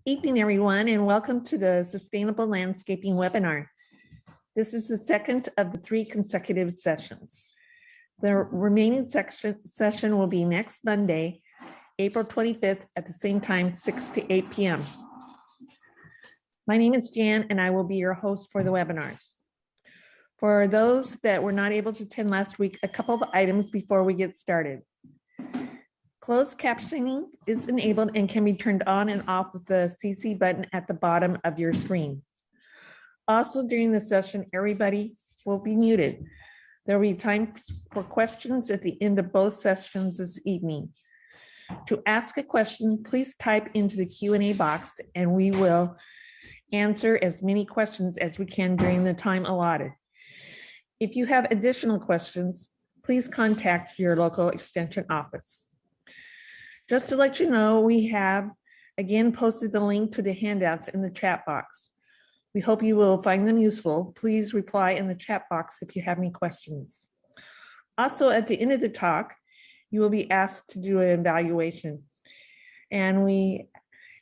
Evening, everyone, and welcome to the Sustainable Landscaping webinar. This is the second of the 3 consecutive sessions. The remaining session will be next Monday, April 25th at the same time, 6 to 8 p.m. My name is Jan, and I will be your host for the webinars. For those that were not able to attend last week, a couple of items before we get started. Closed captioning is enabled and can be turned on and off with the CC button at the bottom of your screen. Also, during the session, everybody will be muted. There will be time for questions at the end of both sessions this evening. To ask a question, please type into the Q&A box and we will answer as many questions as we can during the time allotted. If you have additional questions, please contact your local extension office. Just to let you know, we have again posted the link to the handouts in the chat box. We hope you will find them useful. Please reply in the chat box if you have any questions. Also, at the end of the talk, you will be asked to do an evaluation. And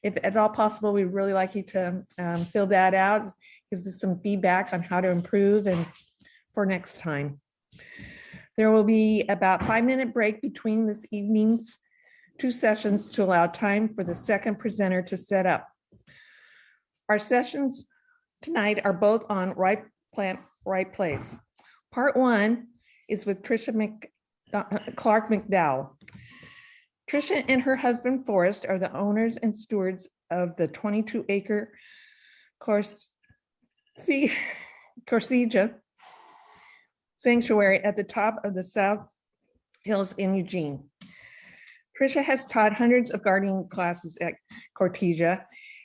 if at all possible, we'd really like you to fill that out. Gives us some feedback on how to improve and for next time. There will be about a 5-minute break between this evening's 2 sessions to allow time for the second presenter to set up. Our sessions tonight are both on Right Plant, Right Place. Part 1 is with Tricia Clark McDowell. Tricia and her husband Forrest are the owners and stewards of the 22-acre Corsica Sanctuary at the top of the South Hills in Eugene. Tricia has taught hundreds of gardening classes at Corsica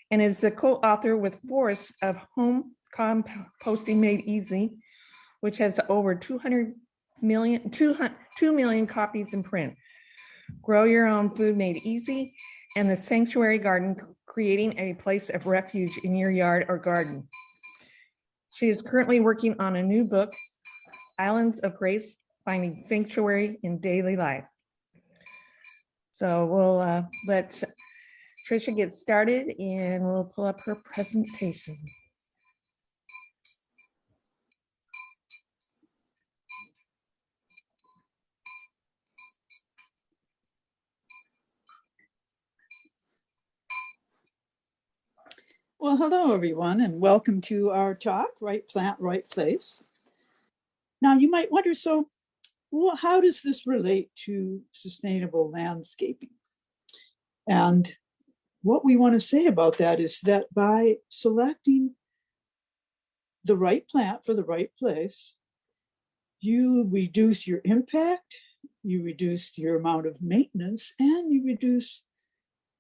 and is the co-author with Forrest of Home Composting Made Easy, which has over 2 million copies in print. Grow Your Own Food Made Easy, and the Sanctuary Garden, creating a place of refuge in your yard or garden. She is currently working on a new book, Islands of Grace, Finding Sanctuary in Daily Life. So we'll let Tricia get started and we'll pull up her presentation. Well, hello, everyone, and welcome to our talk, Right Plant, Right Place. Now, you might wonder, so how does this relate to sustainable landscaping? And what we want to say about that is that by selecting the right plant for the right place, you reduce your impact, you reduce your amount of maintenance, and you reduce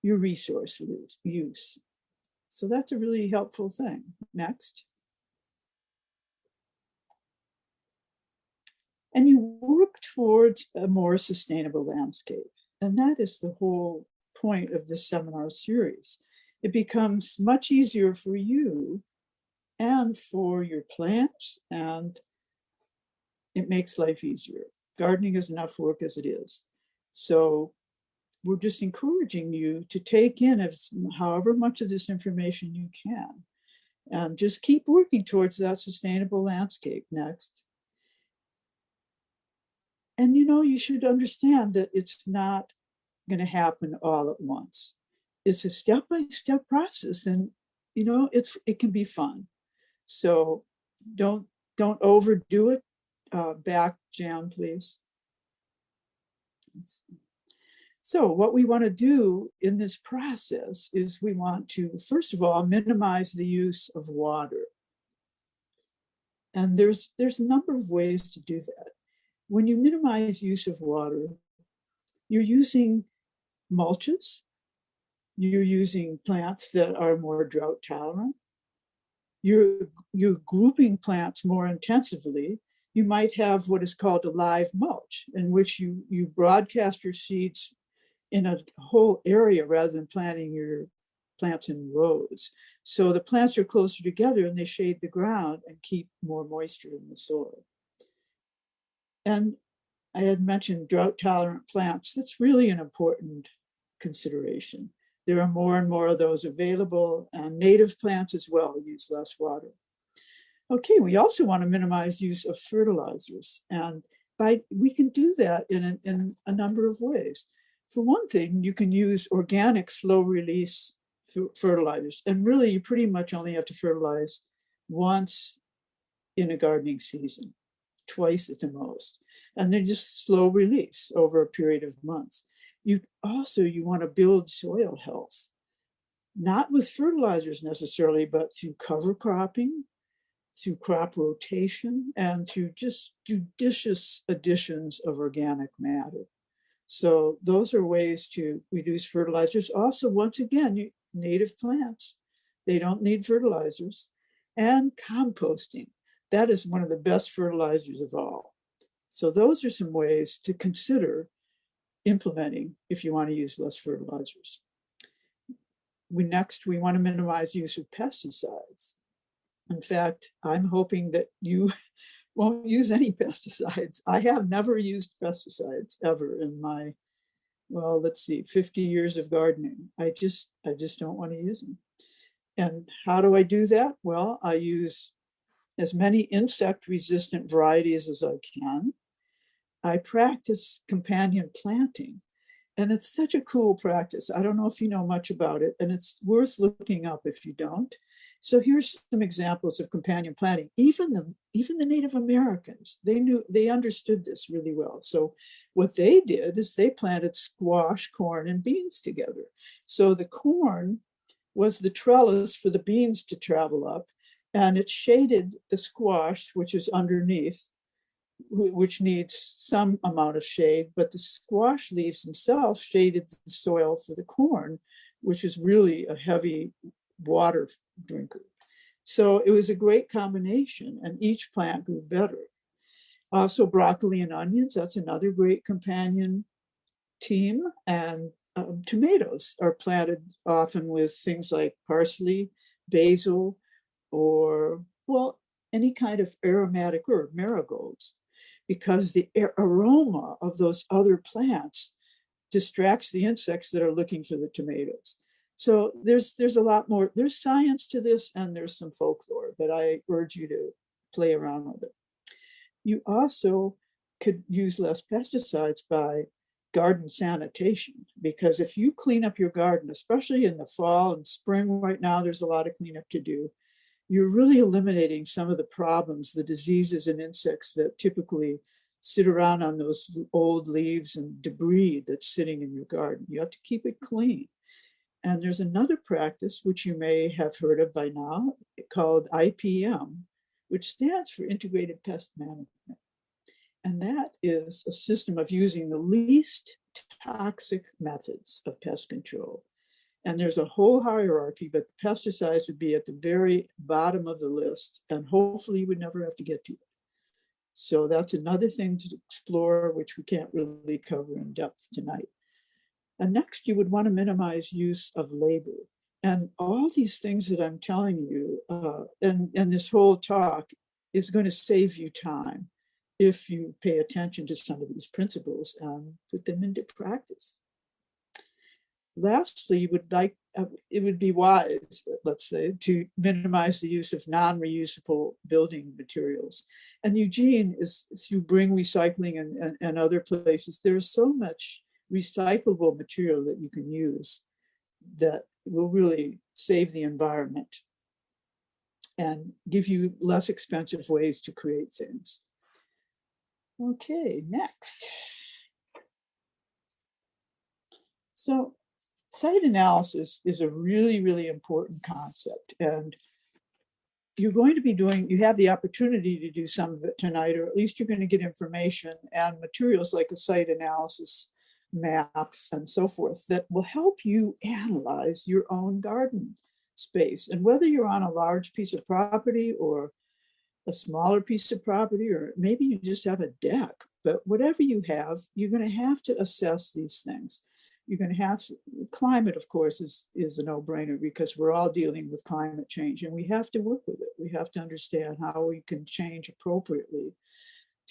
your resource use. So that's a really helpful thing. Next. And you work towards a more sustainable landscape. And that is the whole point of this seminar series. It becomes much easier for you and for your plants, and it makes life easier. Gardening is enough work as it is. So we're just encouraging you to take in however much of this information you can, and just keep working towards that sustainable landscape. Next. And you should understand that it's not going to happen all at once. It's a step-by-step process, and it can be fun. So don't overdo it. Back, Jan, please. So what we want to do in this process is we want to, first of all, minimize the use of water. And there's a number of ways to do that. When you minimize use of water, you're using mulches, you're using plants that are more drought tolerant, you're grouping plants more intensively. You might have what is called a live mulch, in which you broadcast your seeds in a whole area rather than planting your plants in rows. So the plants are closer together and they shade the ground and keep more moisture in the soil. And I had mentioned drought tolerant plants. That's really an important consideration. There are more and more of those available, and native plants as well use less water. Okay, we also want to minimize use of fertilizers, and we can do that in a number of ways. For one thing, you can use organic slow release fertilizers, and really you pretty much only have to fertilize once in a gardening season, twice at the most, and then just slow release over a period of months. You want to build soil health, not with fertilizers necessarily, but through cover cropping, through crop rotation, and through just judicious additions of organic matter. So those are ways to reduce fertilizers. Also, once again, native plants, they don't need fertilizers. And composting, that is one of the best fertilizers of all. So those are some ways to consider implementing if you want to use less fertilizers. We want to minimize use of pesticides. In fact, I'm hoping that you won't use any pesticides. I have never used pesticides ever in my, 50 years of gardening. I just don't want to use them. And how do I do that? Well, I use as many insect-resistant varieties as I can. I practice companion planting, and it's such a cool practice. I don't know if you know much about it, and it's worth looking up if you don't. So here's some examples of companion planting. Even the Native Americans, they understood this really well. So what they did is they planted squash, corn, and beans together. So the corn was the trellis for the beans to travel up, and it shaded the squash, which is underneath, which needs some amount of shade, but the squash leaves themselves shaded the soil for the corn, which is really a heavy water drinker. So it was a great combination, and each plant grew better. Also, broccoli and onions, that's another great companion team. And tomatoes are planted often with things like parsley, basil, or, any kind of aromatic herb, marigolds, because the aroma of those other plants distracts the insects that are looking for the tomatoes. So there's a lot more, there's science to this, and there's some folklore, but I urge you to play around with it. You also could use less pesticides by garden sanitation, because if you clean up your garden, especially in the fall and spring right now, there's a lot of cleanup to do. You're really eliminating some of the problems, the diseases and insects that typically sit around on those old leaves and debris that's sitting in your garden. You have to keep it clean. And there's another practice, which you may have heard of by now, called IPM, which stands for Integrated Pest Management. And that is a system of using the least toxic methods of pest control. And there's a whole hierarchy, but pesticides would be at the very bottom of the list, and hopefully you would never have to get to it. So that's another thing to explore, which we can't really cover in depth tonight. And next, you would want to minimize use of labor. And all these things that I'm telling you, and this whole talk is going to save you time if you pay attention to some of these principles and put them into practice. Lastly, it would be wise, let's say, to minimize the use of non-reusable building materials. And Eugene, is through Bring Recycling and other places, there's so much recyclable material that you can use that will really save the environment and give you less expensive ways to create things. Okay, next. So site analysis is a really, really important concept. And you're going to be you have the opportunity to do some of it tonight, or at least you're going to get information and materials like a site analysis map and so forth that will help you analyze your own garden space. And whether you're on a large piece of property or a smaller piece of property, or maybe you just have a deck, but whatever you have, you're going to have to assess these things. You're going to have to, climate, of course, is a no-brainer, because we're all dealing with climate change, and we have to work with it. We have to understand how we can change appropriately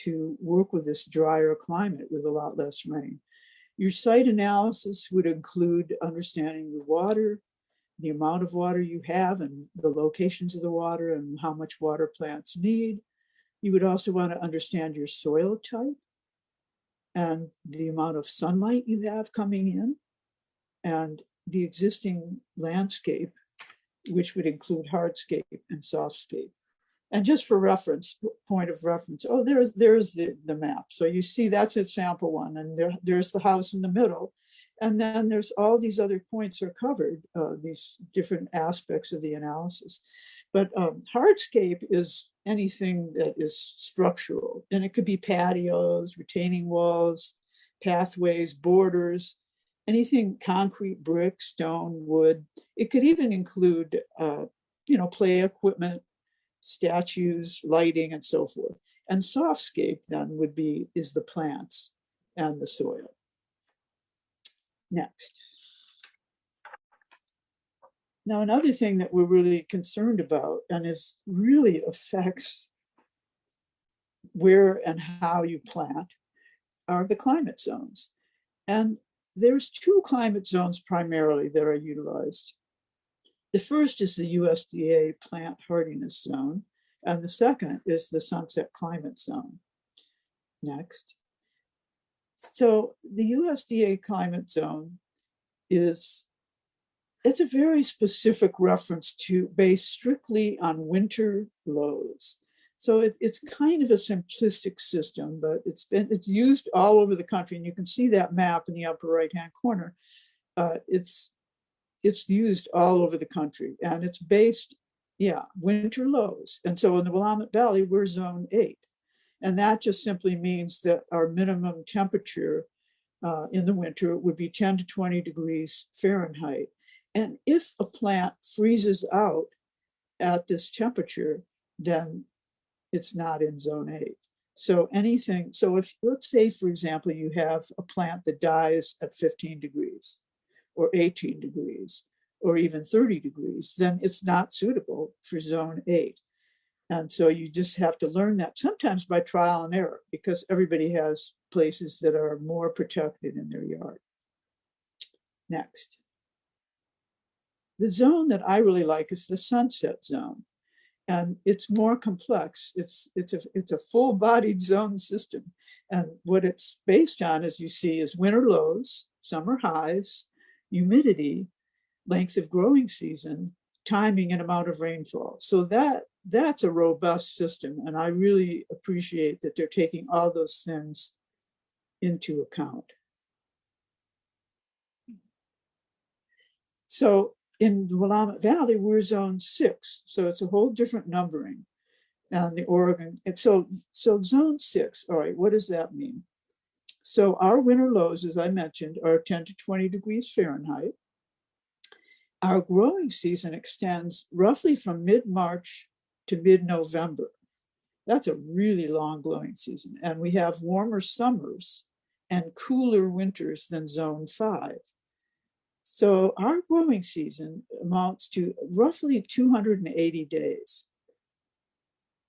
to work with this drier climate with a lot less rain. Your site analysis would include understanding the water, the amount of water you have and the locations of the water and how much water plants need. You would also want to understand your soil type and the amount of sunlight you have coming in and the existing landscape, which would include hardscape and softscape. And just for reference, point of reference, oh, there's the map. So you see that's a sample one, and there's the house in the middle. And then there's all these other points are covered, these different aspects of the analysis. But hardscape is anything that is structural, and it could be patios, retaining walls, pathways, borders, anything concrete, brick, stone, wood. It could even include, play equipment, statues, lighting, and so forth. And softscape then is the plants and the soil. Next. Now, another thing that we're really concerned about and is really affects where and how you plant are the climate zones. And there's two climate zones primarily that are utilized. The first is the USDA plant hardiness zone, and the second is the sunset climate zone. Next. So the USDA climate zone it's a very specific reference based strictly on winter lows. So it's kind of a simplistic system, but it's used all over the country, and you can see that map in the upper right-hand corner. It's used all over the country, and it's based, winter lows. And so in the Willamette Valley, we're zone 8. And that just simply means that our minimum temperature in the winter would be 10 to 20 degrees Fahrenheit. And if a plant freezes out at this temperature, then it's not in zone 8. So if, let's say, for example, you have a plant that dies at 15 degrees or 18 degrees or even 30 degrees, then it's not suitable for zone 8. And so you just have to learn that sometimes by trial and error, because everybody has places that are more protected in their yard. Next. The zone that I really like is the sunset zone. And it's more complex. It's a full-bodied zone system. And what it's based on, as you see, is winter lows, summer highs, humidity, length of growing season, timing, and amount of rainfall. So that's a robust system. And I really appreciate that they're taking all those things into account. So in the Willamette Valley, we're zone 6. So it's a whole different numbering. And the Oregon, and so zone 6, all right, what does that mean? So our winter lows, as I mentioned, are 10 to 20 degrees Fahrenheit. Our growing season extends roughly from mid-March to mid-November. That's a really long growing season. And we have warmer summers and cooler winters than zone 5. So our growing season amounts to roughly 280 days.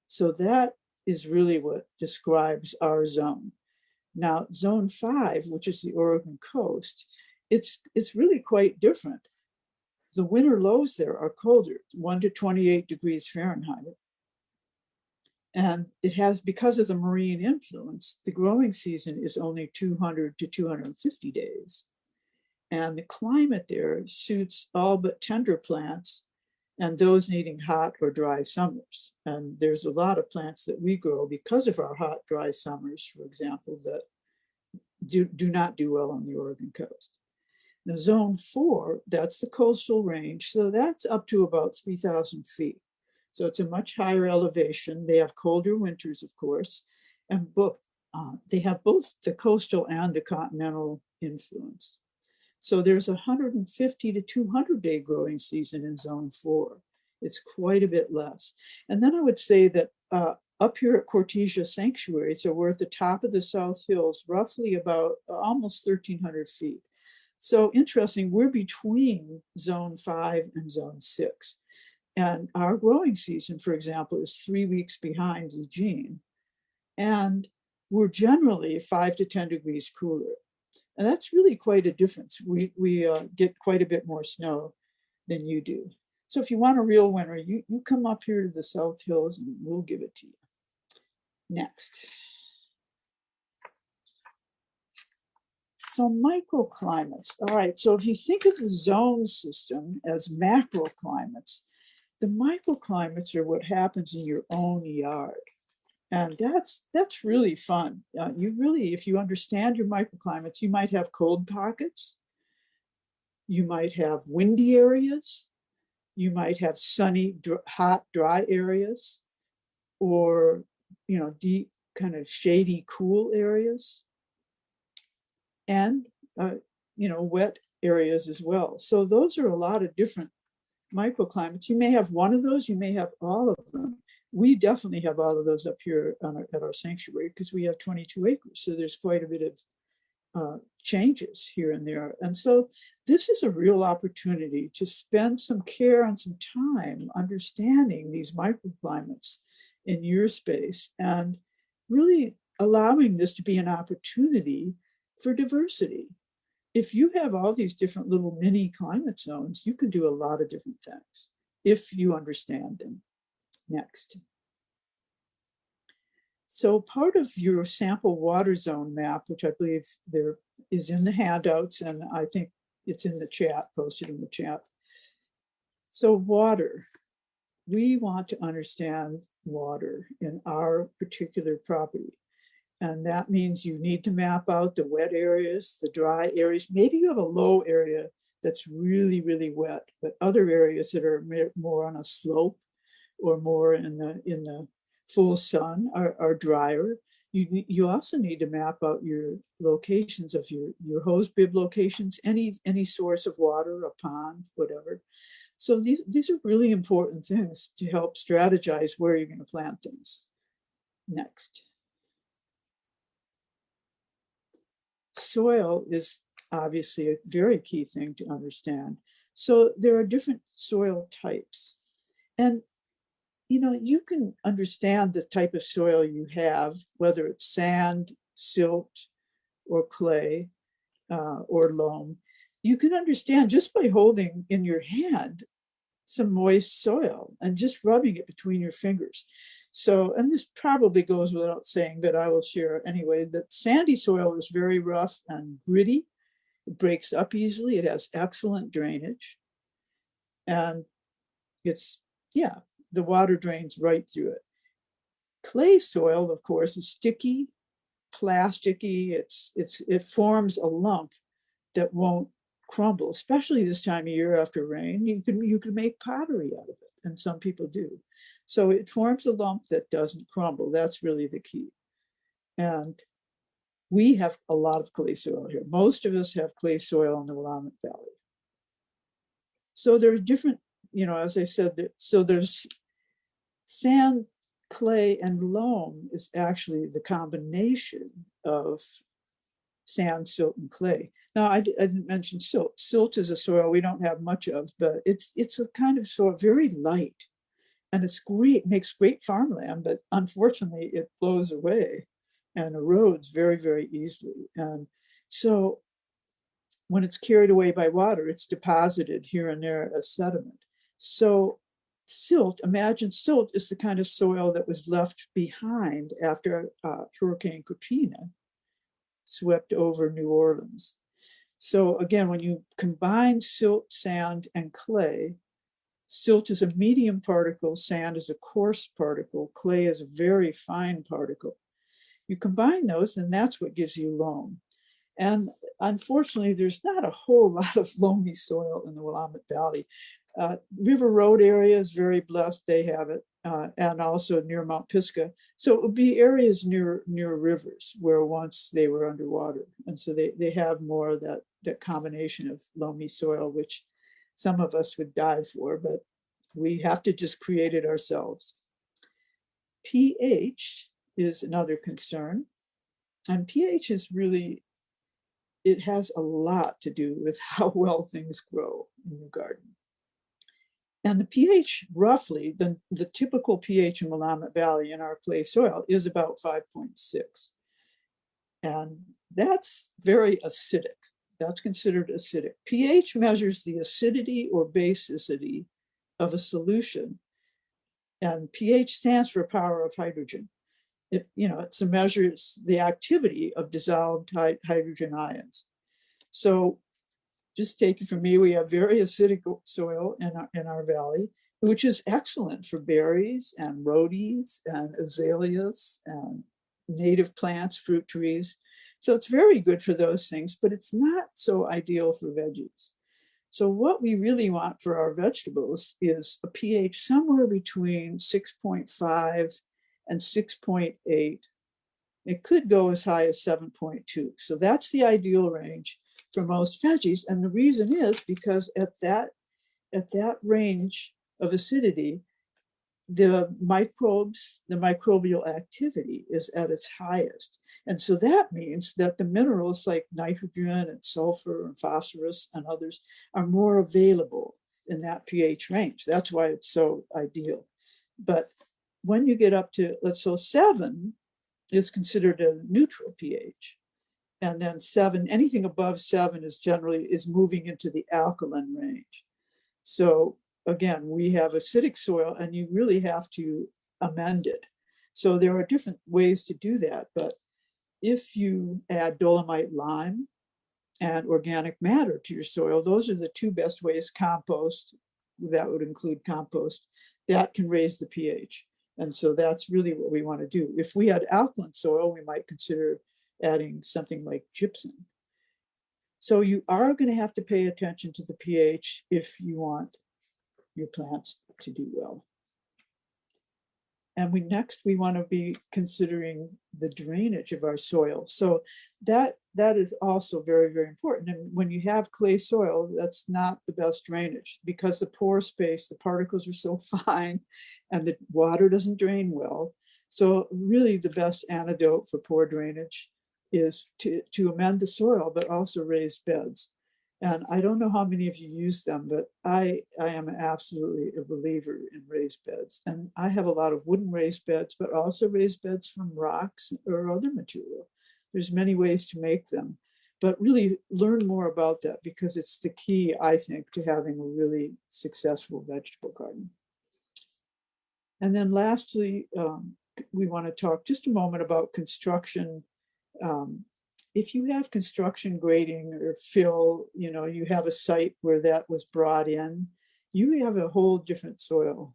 So that is really what describes our zone. Now, zone 5, which is the Oregon coast, it's really quite different. The winter lows there are colder, 1 to 28 degrees Fahrenheit. And it has, because of the marine influence, the growing season is only 200 to 250 days. And the climate there suits all but tender plants and those needing hot or dry summers. And there's a lot of plants that we grow because of our hot, dry summers, for example, that do not do well on the Oregon coast. Now, zone 4, that's the coastal range. So that's up to about 3,000 feet. So it's a much higher elevation. They have colder winters, of course, and they have both the coastal and the continental influence. So there's 150 to 200 day growing season in zone 4. It's quite a bit less. And then I would say that up here at Cortesia Sanctuary, so we're at the top of the South Hills, roughly about almost 1,300 feet. So interesting, we're between zone 5 and zone 6. And our growing season, for example, is 3 weeks behind Eugene. And we're generally 5 to 10 degrees cooler. And that's really quite a difference. We get quite a bit more snow than you do. So if you want a real winter, you come up here to the South Hills and we'll give it to you. Next. So microclimates. All right, so if you think of the zone system as macroclimates, the microclimates are what happens in your own yard. And that's really fun. You really, if you understand your microclimates, you might have cold pockets, you might have windy areas, you might have sunny, hot, dry areas, or deep, kind of shady, cool areas, and wet areas as well. So those are a lot of different microclimates. You may have one of those, you may have all of them. We definitely have all of those up here at our sanctuary because we have 22 acres. So there's quite a bit of changes here and there. And so this is a real opportunity to spend some care and some time understanding these microclimates in your space and really allowing this to be an opportunity for diversity. If you have all these different little mini climate zones, you can do a lot of different things if you understand them. Next. So part of your sample water zone map, which I believe there is in the handouts, and I think it's in the chat, posted in the chat. So water, we want to understand water in our particular property. And that means you need to map out the wet areas, the dry areas. Maybe you have a low area that's really, really wet, but other areas that are more on a slope or more in the full sun are drier. You also need to map out your locations of your hose bib locations, any source of water, a pond, whatever. So these are really important things to help strategize where you're going to plant things. Next. Soil is obviously a very key thing to understand. So there are different soil types. And you can understand the type of soil you have, whether it's sand, silt, or clay, or loam. You can understand just by holding in your hand some moist soil and just rubbing it between your fingers. So, and this probably goes without saying, but I will share anyway, that sandy soil is very rough and gritty. It breaks up easily. It has excellent drainage. And the water drains right through it. Clay soil, of course, is sticky, plasticky. It forms a lump that won't crumble, especially this time of year after rain. You can make pottery out of it, and some people do. So it forms a lump that doesn't crumble. That's really the key. And we have a lot of clay soil here. Most of us have clay soil in the Willamette Valley. So there are different, as I said, so there's sand, clay, and loam is actually the combination of sand, silt, and clay. Now, I didn't mention silt. Silt is a soil we don't have much of, but it's a kind of soil, very light. And it's great, makes great farmland, but unfortunately it blows away and erodes very, very easily. And so when it's carried away by water, it's deposited here and there as sediment. So silt, imagine silt is the kind of soil that was left behind after Hurricane Katrina swept over New Orleans. So again, when you combine silt, sand, and clay, silt is a medium particle, sand is a coarse particle, clay is a very fine particle. You combine those, and that's what gives you loam. And unfortunately, there's not a whole lot of loamy soil in the Willamette Valley. River Road area is very blessed, they have it, and also near Mount Pisgah. So it would be areas near rivers where once they were underwater. And so they have more of that combination of loamy soil, which some of us would die for, but we have to just create it ourselves. pH is another concern. And pH is really, it has a lot to do with how well things grow in your garden. And the pH, roughly, the typical pH in Willamette Valley in our clay soil is about 5.6. And that's very acidic. That's considered acidic. pH measures the acidity or basicity of a solution. And pH stands for power of hydrogen. It's a measures the activity of dissolved hydrogen ions. So just take it from me, we have very acidic soil in our valley, which is excellent for berries and rhodies and azaleas and native plants, fruit trees. So it's very good for those things, but it's not so ideal for veggies. So what we really want for our vegetables is a pH somewhere between 6.5 and 6.8. It could go as high as 7.2. So that's the ideal range for most veggies. And the reason is because at that range of acidity, the microbes, the microbial activity is at its highest. And so that means that the minerals like nitrogen and sulfur and phosphorus and others are more available in that pH range. That's why it's so ideal. But when you get up to, let's say 7 is considered a neutral pH. And then 7, anything above 7 is moving into the alkaline range. So again, we have acidic soil and you really have to amend it. So there are different ways to do that. But if you add dolomite lime and organic matter to your soil, those are the two best ways. Compost, that would include compost, that can raise the pH. And so that's really what we want to do. If we had alkaline soil, we might consider adding something like gypsum. So you are going to have to pay attention to the pH if you want your plants to do well. And we want to be considering the drainage of our soil. So that is also very, very important. And when you have clay soil, that's not the best drainage because the pore space, the particles are so fine and the water doesn't drain well. So really the best antidote for poor drainage is to amend the soil, but also raise beds. And I don't know how many of you use them, but I am absolutely a believer in raised beds. And I have a lot of wooden raised beds, but also raised beds from rocks or other material. There's many ways to make them, but really learn more about that because it's the key, I think, to having a really successful vegetable garden. And then lastly, we want to talk just a moment about construction. If you have construction grading or fill, you have a site where that was brought in, you have a whole different soil.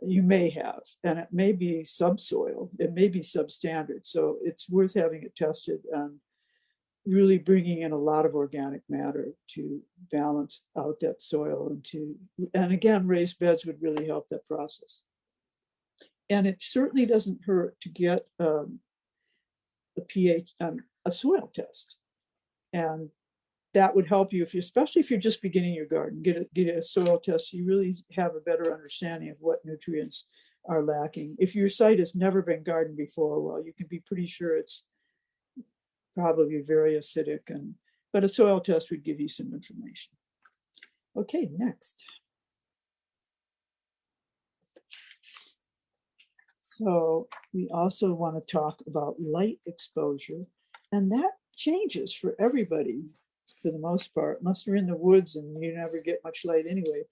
You may have, and it may be subsoil, it may be substandard. So it's worth having it tested and really bringing in a lot of organic matter to balance out that soil and again, raised beds would really help that process. And it certainly doesn't hurt to get a pH, a soil test. And that would help you especially if you're just beginning your garden, get a soil test so you really have a better understanding of what nutrients are lacking. If your site has never been gardened before, well, you can be pretty sure it's probably very acidic, but a soil test would give you some information. Okay, next. So we also want to talk about light exposure, and that changes for everybody for the most part, unless you're in the woods and you never get much light anyway.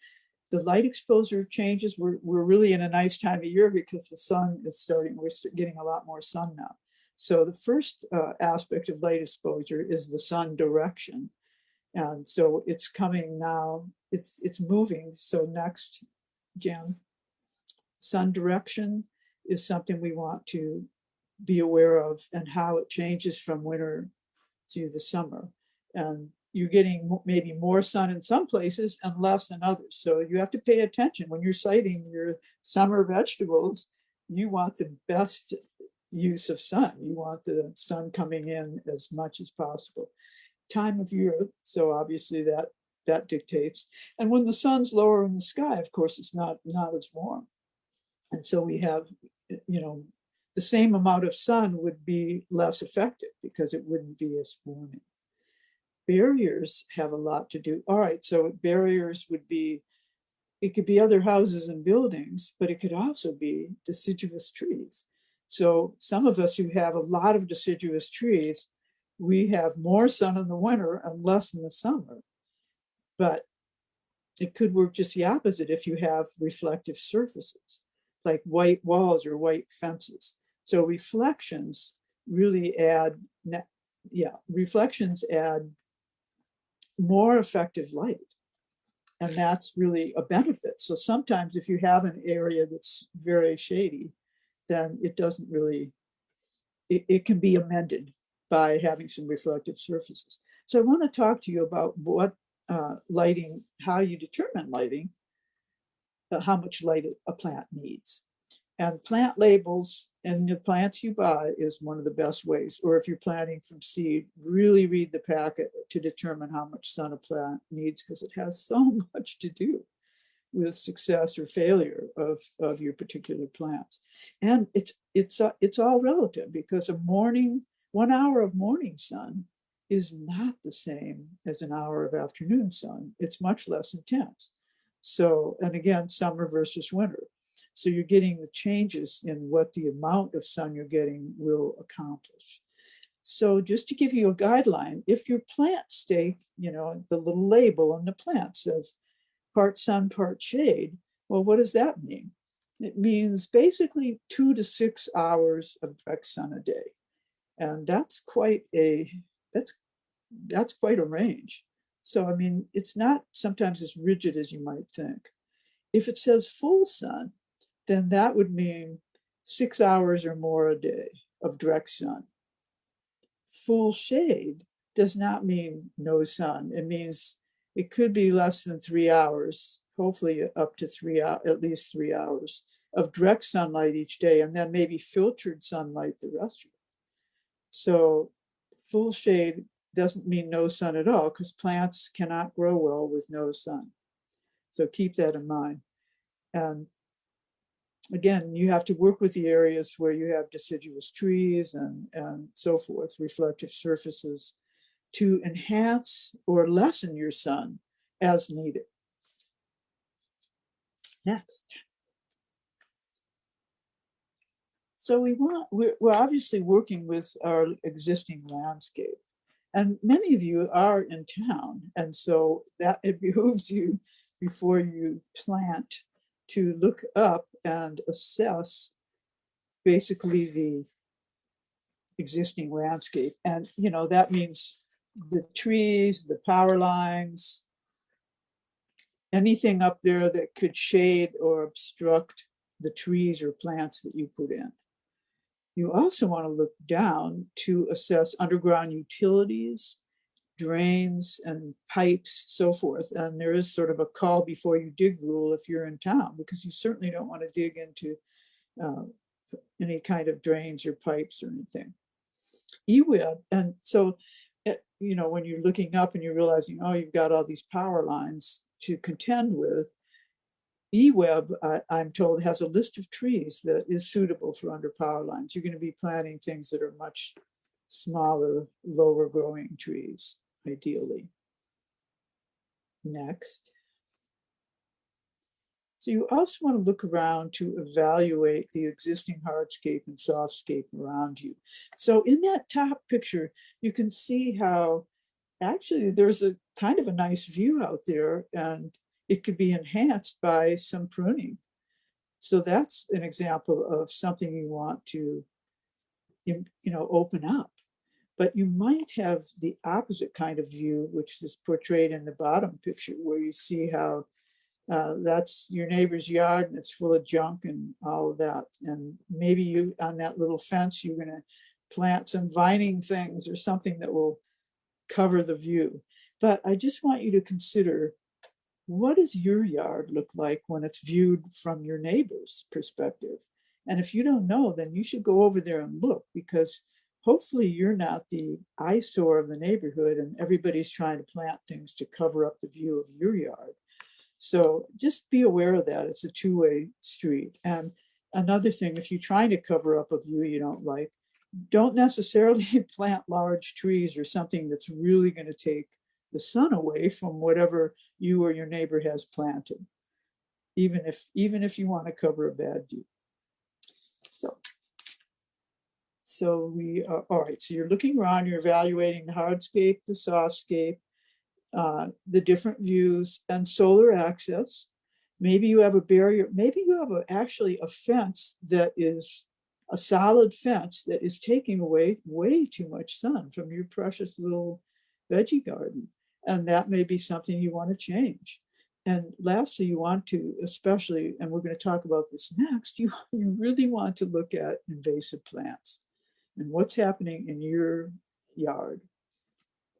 The light exposure changes. We're really in a nice time of year because the sun is starting, we're getting a lot more sun now. So the first aspect of light exposure is the sun direction. And so it's coming now, it's moving. So next, Jen, sun direction is something we want to be aware of and how it changes from winter to the summer. And you're getting maybe more sun in some places and less in others. So you have to pay attention when you're siting your summer vegetables. You want the best use of sun. You want the sun coming in as much as possible. Time of year, so obviously that dictates. And when the sun's lower in the sky, of course, it's not as warm. And so we have, the same amount of sun would be less effective because it wouldn't be as warming. Barriers have a lot to do. All right, so barriers would be, it could be other houses and buildings, but it could also be deciduous trees. So some of us who have a lot of deciduous trees we have more sun in the winter and less in the summer. But it could work just the opposite if you have reflective surfaces, like white walls or white fences. So reflections really add, reflections add more effective light. And that's really a benefit. So sometimes if you have an area that's very shady, then it doesn't really, it can be amended by having some reflective surfaces. So I want to talk to you about what lighting, how you determine lighting, how much light a plant needs. And plant labels and the plants you buy is one of the best ways. Or if you're planting from seed, really read the packet to determine how much sun a plant needs, because it has so much to do with success or failure of your particular plants. And it's all relative, because 1 hour of morning sun is not the same as an hour of afternoon sun. It's much less intense. So, and again, summer versus winter. So you're getting the changes in what the amount of sun you're getting will accomplish. So just to give you a guideline, if your plant stay, the little label on the plant says part sun, part shade, well, what does that mean? It means basically 2 to 6 hours of direct sun a day. And that's quite a range. So, I mean, it's not sometimes as rigid as you might think. If it says full sun, then that would mean 6 hours or more a day of direct sun. Full shade does not mean no sun. It means it could be less than 3 hours, hopefully up to 3 hours, at least 3 hours of direct sunlight each day, and then maybe filtered sunlight the rest of it. So full shade doesn't mean no sun at all, because plants cannot grow well with no sun. So keep that in mind. And again, you have to work with the areas where you have deciduous trees and so forth, reflective surfaces, to enhance or lessen your sun as needed. Next. So we're obviously working with our existing landscape. And many of you are in town. And so that it behooves you, before you plant, to look up and assess basically the existing landscape. And, that means the trees, the power lines, anything up there that could shade or obstruct the trees or plants that you put in. You also want to look down to assess underground utilities, drains and pipes, so forth. And there is sort of a call before you dig rule if you're in town, because you certainly don't want to dig into any kind of drains or pipes or anything. E-web, and so, when you're looking up and you're realizing, oh, you've got all these power lines to contend with, E-web, I'm told, has a list of trees that is suitable for under power lines. You're going to be planting things that are much smaller, lower growing trees, ideally. Next. So you also want to look around to evaluate the existing hardscape and softscape around you. So in that top picture, you can see how actually there's a kind of a nice view out there, and it could be enhanced by some pruning. So that's an example of something you want to, open up. But you might have the opposite kind of view, which is portrayed in the bottom picture, where you see how that's your neighbor's yard and it's full of junk and all of that. And maybe you, on that little fence, you're going to plant some vining things or something that will cover the view. But I just want you to consider, what does your yard look like when it's viewed from your neighbor's perspective? And if you don't know, then you should go over there and look, because hopefully you're not the eyesore of the neighborhood and everybody's trying to plant things to cover up the view of your yard. So just be aware of that. It's a two-way street. And another thing, if you're trying to cover up a view you don't like, don't necessarily plant large trees or something that's really going to take the sun away from whatever you or your neighbor has planted, even if you want to cover a bad view. So we are, all right, so you're looking around, you're evaluating the hardscape, the softscape, the different views and solar access. Maybe you have a barrier, maybe you have actually a fence that is a solid fence that is taking away way too much sun from your precious little veggie garden. And that may be something you want to change. And lastly, you want to, especially, and we're going to talk about this next, you really want to look at invasive plants and what's happening in your yard.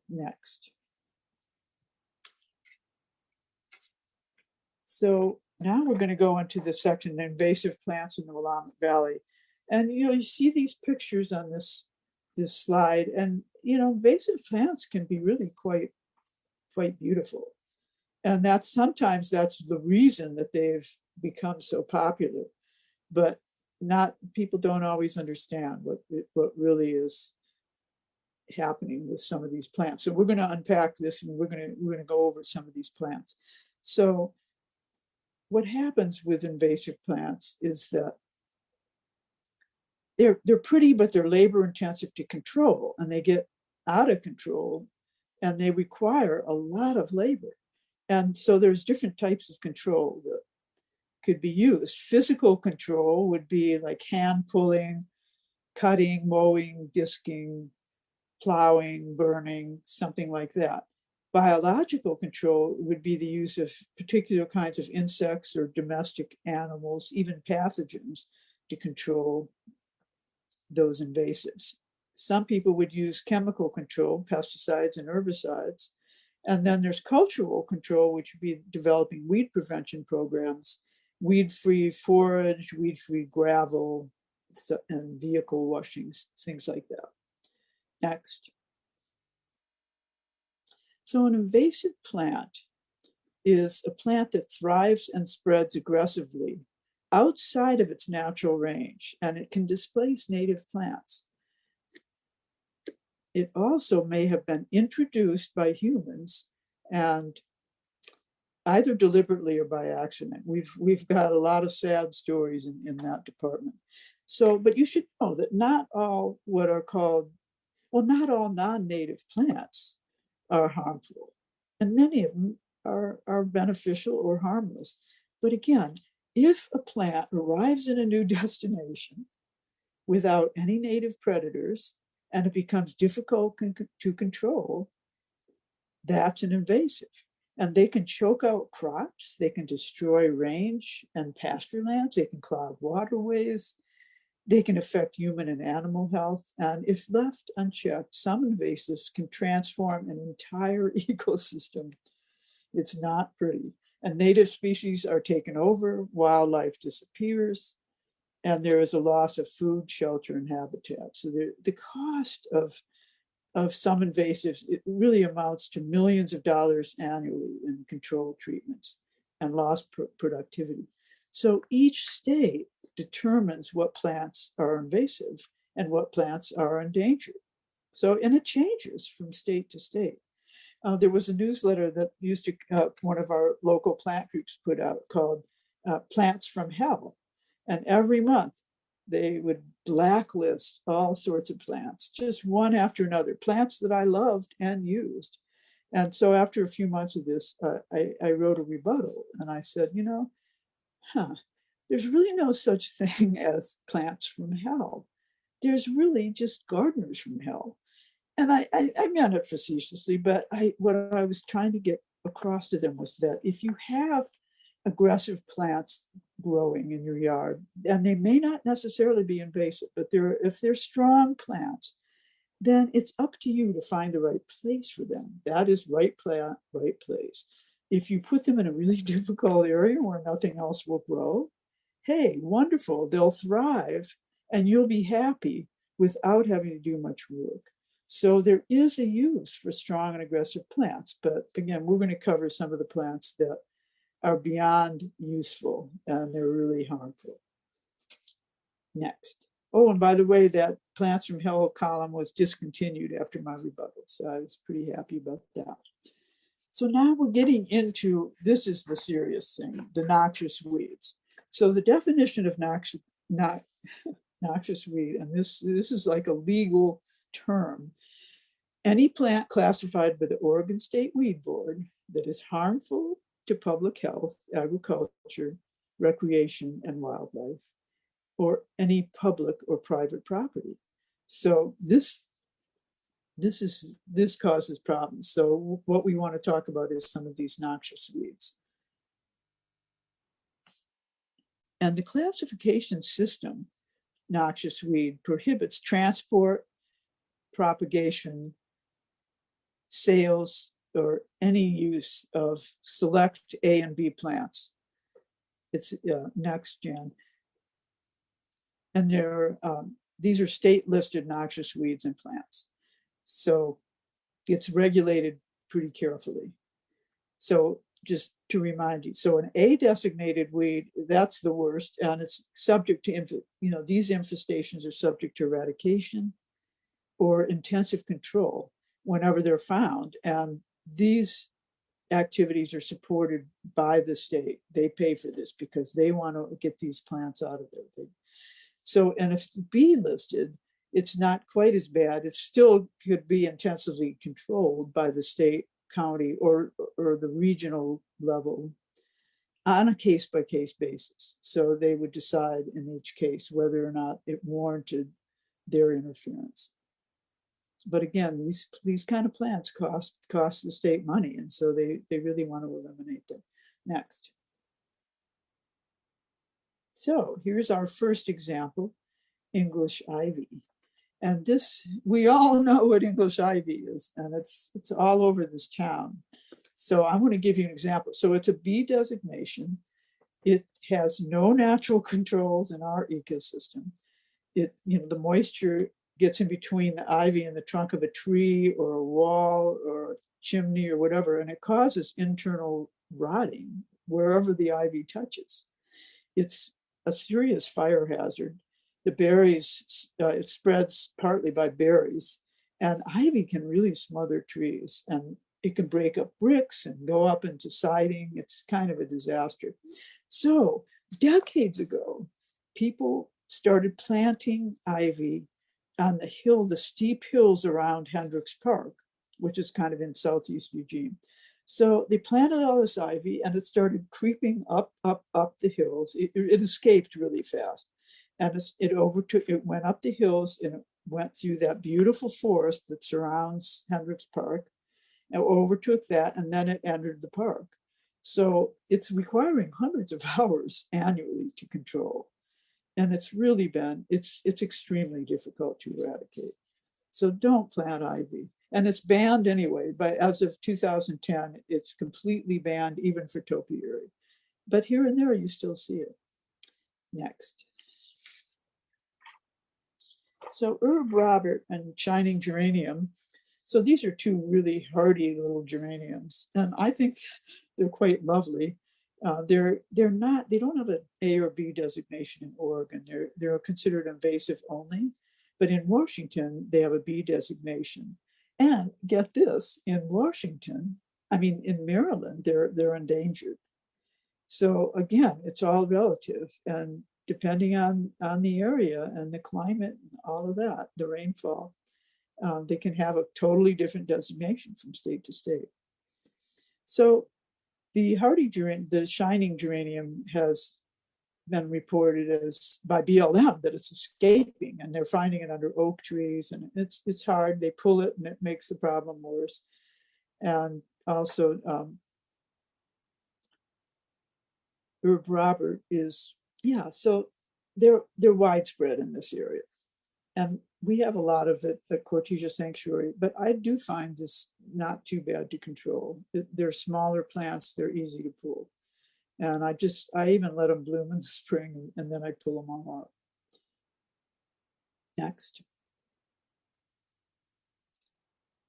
Next. So now we're going to go into the section, invasive plants in the Willamette Valley. And, you see these pictures on this slide, and, invasive plants can be really quite beautiful. And sometimes that's the reason that they've become so popular, but people don't always understand what really is happening with some of these plants. So we're going to unpack this, and we're going to go over some of these plants. So what happens with invasive plants is that they're pretty, but they're labor intensive to control, and they get out of control, and they require a lot of labor. And so there's different types of control that could be used. Physical control would be like hand pulling, cutting, mowing, disking, plowing, burning, something like that. Biological control would be the use of particular kinds of insects or domestic animals, even pathogens, to control those invasives. Some people would use chemical control, pesticides and herbicides. And then there's cultural control, which would be developing weed prevention programs, weed-free forage, weed-free gravel, and vehicle washings, things like that. Next. So an invasive plant is a plant that thrives and spreads aggressively outside of its natural range, and it can displace native plants. It also may have been introduced by humans, and either deliberately or by accident. We've got a lot of sad stories in that department. So, but you should know that not all what are called, not all non-native plants are harmful, and many of them are beneficial or harmless. But again, if a plant arrives in a new destination without any native predators and it becomes difficult to control, that's an invasive. And they can choke out crops, they can destroy range and pasture lands, they can clog waterways, they can affect human and animal health. And if left unchecked, some invasives can transform an entire ecosystem. It's not pretty. And native species are taken over, wildlife disappears, and there is a loss of food, shelter, and habitat. So the cost of some invasives, it really amounts to millions of dollars annually in control treatments and lost productivity. So each state determines what plants are invasive and what plants are endangered. So, and it changes from state to state. There was a newsletter that used to, one of our local plant groups put out called Plants from Hell. And every month they would blacklist all sorts of plants, just one after another, plants that I loved and used. And so after a few months of this, I wrote a rebuttal, and I said, there's really no such thing as plants from hell. There's really just gardeners from hell. And I meant it facetiously, but what I was trying to get across to them was that if you have aggressive plants growing in your yard, and they may not necessarily be invasive, but if they're strong plants, then it's up to you to find the right place for them. That is right plant, right place. If you put them in a really difficult area where nothing else will grow, hey, wonderful, they'll thrive and you'll be happy without having to do much work. So there is a use for strong and aggressive plants, but again, we're going to cover some of the plants that are beyond useful and they're really harmful. Next. Oh, and by the way, that Plants from Hell column was discontinued after my rebuttal, so I was pretty happy about that. So now we're getting into, this is the serious thing, the noxious weeds. So the definition of noxious weed, and this is like a legal term. Any plant classified by the Oregon State Weed Board that is harmful to public health, agriculture, recreation, and wildlife, or any public or private property. So this causes problems. So what we want to talk about is some of these noxious weeds. And the classification system, noxious weed, prohibits transport, propagation, sales, or any use of select A and B plants. It's next, Jan. And these are state listed noxious weeds and plants. So it's regulated pretty carefully. So just to remind you, so an A designated weed, that's the worst, and it's subject to, these infestations are subject to eradication or intensive control whenever they're found. And these activities are supported by the state. They pay for this because they want to get these plants out of there. So, and if it's B listed, it's not quite as bad. It still could be intensively controlled by the state, county, or the regional level on a case-by-case basis. So they would decide in each case whether or not it warranted their interference. But again, these kind of plants cost the state money, and so they really want to eliminate them. Next. So here's our first example, English ivy. And this, we all know what English ivy is, and it's all over this town. So I'm going to give you an example. So it's a B designation. It has no natural controls in our ecosystem. The moisture gets in between the ivy and the trunk of a tree or a wall or a chimney or whatever, and it causes internal rotting wherever the ivy touches. It's a serious fire hazard. The berries, it spreads partly by berries, and ivy can really smother trees, and it can break up bricks and go up into siding. It's kind of a disaster. So decades ago, people started planting ivy on the steep hills around Hendricks Park, which is kind of in southeast Eugene. So they planted all this ivy, and it started creeping up the hills. It escaped really fast. And it went up the hills, and it went through that beautiful forest that surrounds Hendricks Park, and overtook that, and then it entered the park. So it's requiring hundreds of hours annually to control. And it's really it's extremely difficult to eradicate. So don't plant ivy. And it's banned anyway. But as of 2010, it's completely banned, even for topiary. But here and there, you still see it. Next. So Herb Robert and Shining Geranium. So these are two really hardy little geraniums, and I think they're quite lovely. They don't have an A or B designation in Oregon. They're considered invasive only, but in Washington they have a B designation. And get this, in Maryland, they're endangered. So again, it's all relative, and depending on the area and the climate and all of that, the rainfall, they can have a totally different designation from state to state. So the shining geranium has been reported as by BLM that it's escaping, and they're finding it under oak trees, and it's hard. They pull it, and it makes the problem worse. And also, Herb Robert is, so they're widespread in this area. And we have a lot of it at Cortesia Sanctuary, but I do find this not too bad to control. They're smaller plants, they're easy to pull. And I even let them bloom in the spring, and then I pull them all out. Next.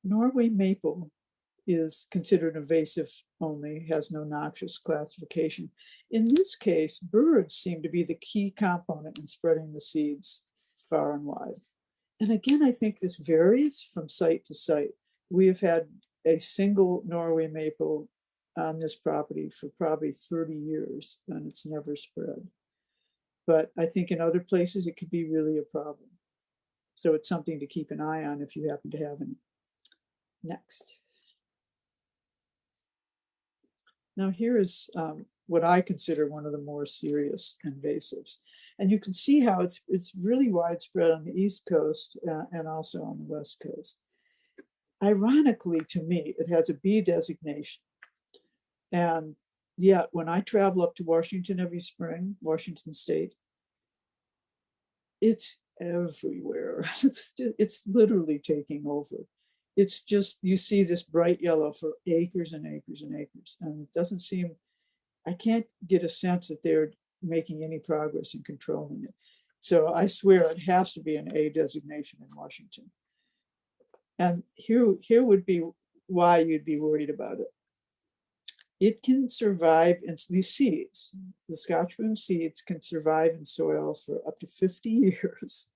Norway maple is considered invasive only, has no noxious classification. In this case, birds seem to be the key component in spreading the seeds far and wide. And again, I think this varies from site to site. We have had a single Norway maple on this property for probably 30 years, and it's never spread. But I think in other places it could be really a problem. So it's something to keep an eye on if you happen to have any. Next. Now here is what I consider one of the more serious invasives. And you can see how it's really widespread on the East Coast and also on the West Coast. Ironically, to me, it has a B designation. And yet, when I travel up to Washington every spring, Washington State, it's everywhere. It's literally taking over. It's just, you see this bright yellow for acres and acres and acres. And it doesn't seem, I can't get a sense that they're making any progress in controlling it. So I swear it has to be an A designation in Washington. And here would be why you'd be worried about it. It can survive in these seeds. The Scotch broom seeds can survive in soil for up to 50 years.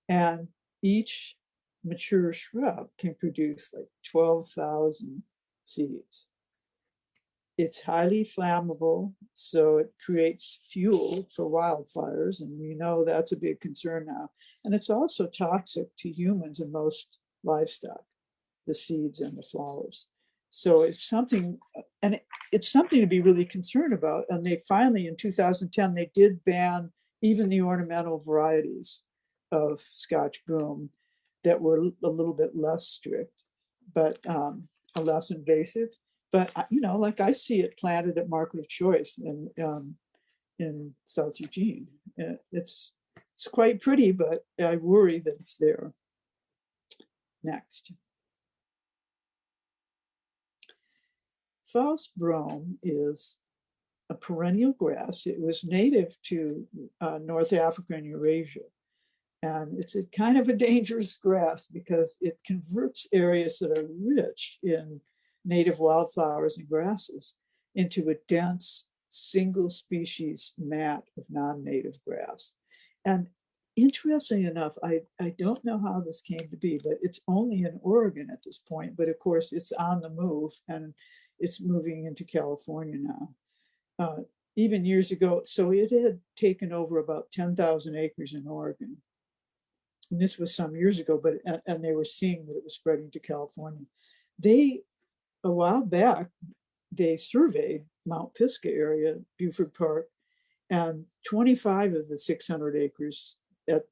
And each mature shrub can produce like 12,000 seeds. It's highly flammable, so it creates fuel for wildfires, and we know that's a big concern now. And it's also toxic to humans and most livestock, the seeds and the flowers. So it's something, and it's something to be really concerned about. And they finally, in 2010, they did ban even the ornamental varieties of Scotch broom that were a little bit less strict, but less invasive. But like I see it planted at Market of Choice in South Eugene. It's quite pretty, but I worry that it's there. Next. False brome is a perennial grass. It was native to North Africa and Eurasia. And it's a kind of a dangerous grass because it converts areas that are rich in native wildflowers and grasses into a dense single species mat of non-native grass. And interestingly enough, I don't know how this came to be, but it's only in Oregon at this point. But of course, it's on the move and it's moving into California now. Even years ago, so it had taken over about 10,000 acres in Oregon. And this was some years ago, and they were seeing that it was spreading to California. A while back, they surveyed Mount Pisgah area, Buford Park, and 25 of the 600 acres that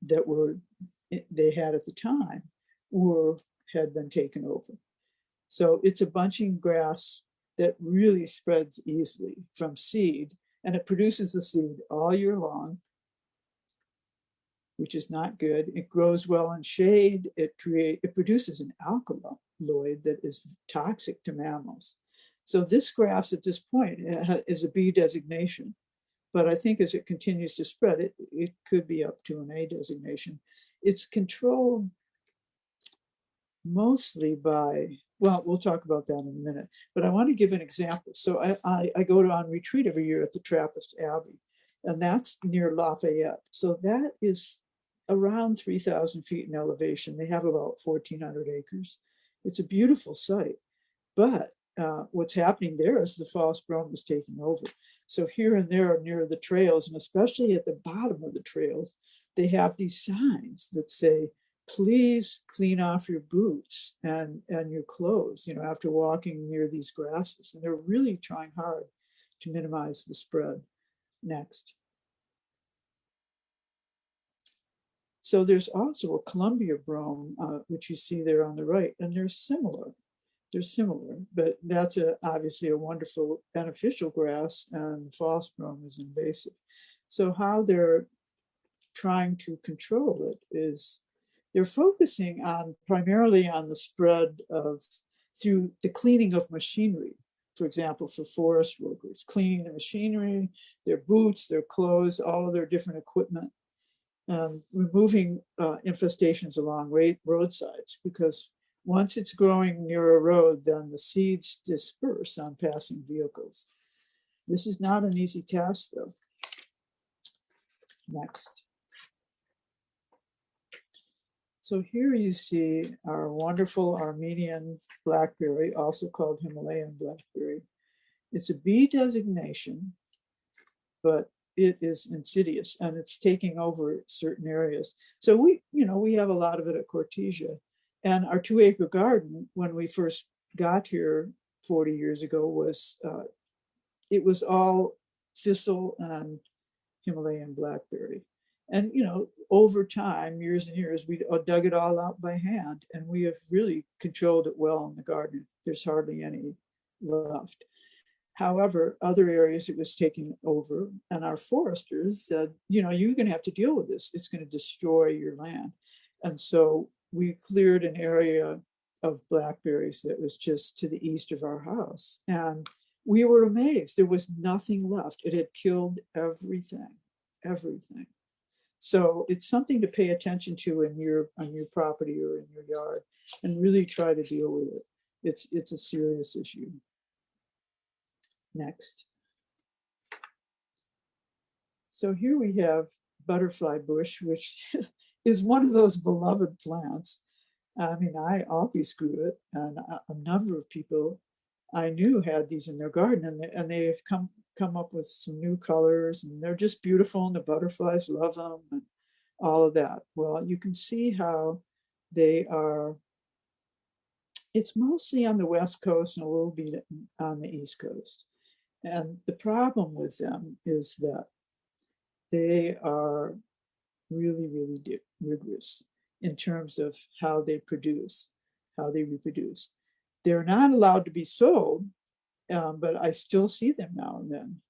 they had at the time had been taken over. So it's a bunching grass that really spreads easily from seed, and it produces the seed all year long, which is not good. It grows well in shade. It produces an alkaloid that is toxic to mammals. So this grass at this point is a B designation, but I think as it continues to spread, it could be up to an A designation. It's controlled mostly by, well, we'll talk about that in a minute, but I want to give an example. So I go on retreat every year at the Trappist Abbey, and that's near Lafayette. So that is around 3,000 feet in elevation. They have about 1,400 acres. It's a beautiful site, but what's happening there is the false brome is taking over. So here and there near the trails, and especially at the bottom of the trails, they have these signs that say, please clean off your boots and your clothes, after walking near these grasses. And they're really trying hard to minimize the spread. Next. So there's also a Columbia brome, which you see there on the right, and they're similar. They're similar, but that's obviously a wonderful beneficial grass, and false brome is invasive. So how they're trying to control it is they're focusing primarily on the spread through the cleaning of machinery. For example, for forest workers, cleaning the machinery, their boots, their clothes, all of their different equipment. Removing infestations along roadsides, because once it's growing near a road, then the seeds disperse on passing vehicles. This is not an easy task, though. Next. So here you see our wonderful Armenian blackberry, also called Himalayan blackberry. It's a B designation, but it is insidious and it's taking over certain areas. So we have a lot of it at Cortesia. And our 2-acre garden, when we first got here 40 years ago, was it was all thistle and Himalayan blackberry. And over time, years and years, we dug it all out by hand, and we have really controlled it well in the garden. There's hardly any left. However, other areas it was taking over, and our foresters said, you're going to have to deal with this. It's going to destroy your land. And so we cleared an area of blackberries that was just to the east of our house. And we were amazed. There was nothing left. It had killed everything. So it's something to pay attention to on your property or in your yard, and really try to deal with it. It's a serious issue. Next. So here we have butterfly bush, which is one of those beloved plants. I mean, I always grew it, and a number of people I knew had these in their garden, and they have come up with some new colors, and they're just beautiful, and the butterflies love them and all of that. Well, you can see how they are. It's mostly on the West Coast and a little bit on the East Coast. And the problem with them is that they are really, really rigorous in terms of how they reproduce. They're not allowed to be sold, but I still see them now and then.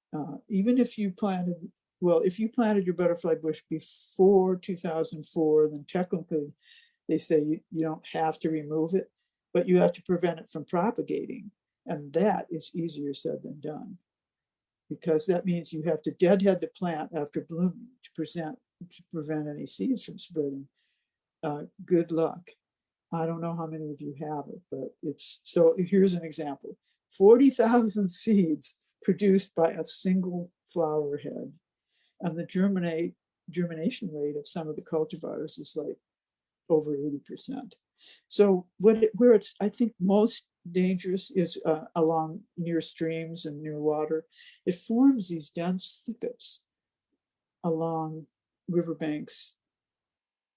Even if you planted your butterfly bush before 2004, then technically they say you don't have to remove it, but you have to prevent it from propagating. And that is easier said than done, because that means you have to deadhead the plant after blooming to prevent any seeds from spreading. Good luck. I don't know how many of you have it, but so here's an example. 40,000 seeds produced by a single flower head. And the germination rate of some of the cultivars is like over 80%. So where it's, I think, most dangerous is along near streams and near water. It forms these dense thickets along riverbanks.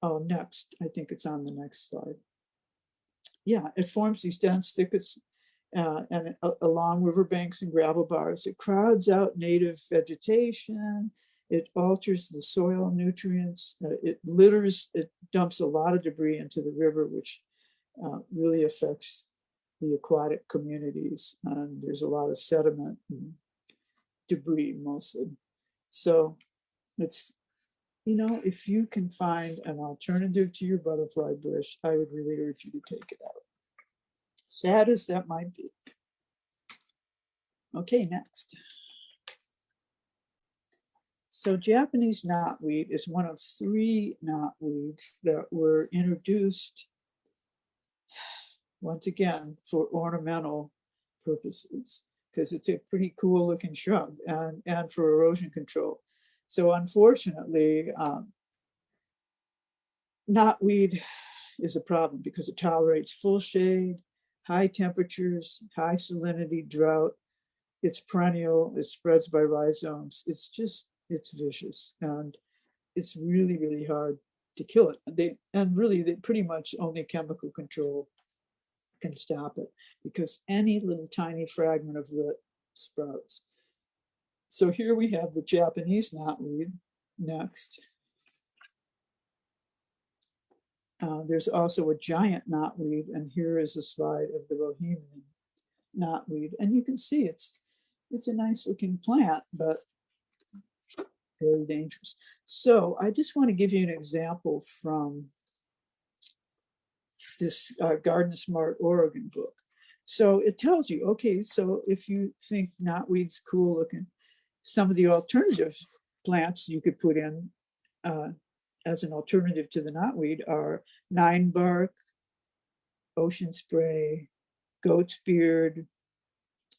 Oh, next, I think it's on the next slide. Yeah, it forms these dense thickets and along riverbanks and gravel bars. It crowds out native vegetation. It alters the soil nutrients. It dumps a lot of debris into the river, which really affects the aquatic communities. And there's a lot of sediment and debris mostly. So it's, if you can find an alternative to your butterfly bush, I would really urge you to take it out. Sad as that might be. Okay, next. So Japanese knotweed is one of 3 knotweeds that were introduced, once again, for ornamental purposes, because it's a pretty cool looking shrub, and for erosion control. So unfortunately, knotweed is a problem because it tolerates full shade, high temperatures, high salinity, drought. It's perennial, it spreads by rhizomes. It's vicious, and it's really, really hard to kill it. They pretty much only chemical control can stop it, because any little tiny fragment of root sprouts. So here we have the Japanese knotweed next. There's also a giant knotweed, and here is a slide of the Bohemian knotweed. And you can see it's a nice looking plant, but very dangerous. So I just want to give you an example from this Garden Smart Oregon book. So it tells you, okay, so if you think knotweed's cool looking, some of the alternative plants you could put in as an alternative to the knotweed are 9-bark, ocean spray, goat's beard,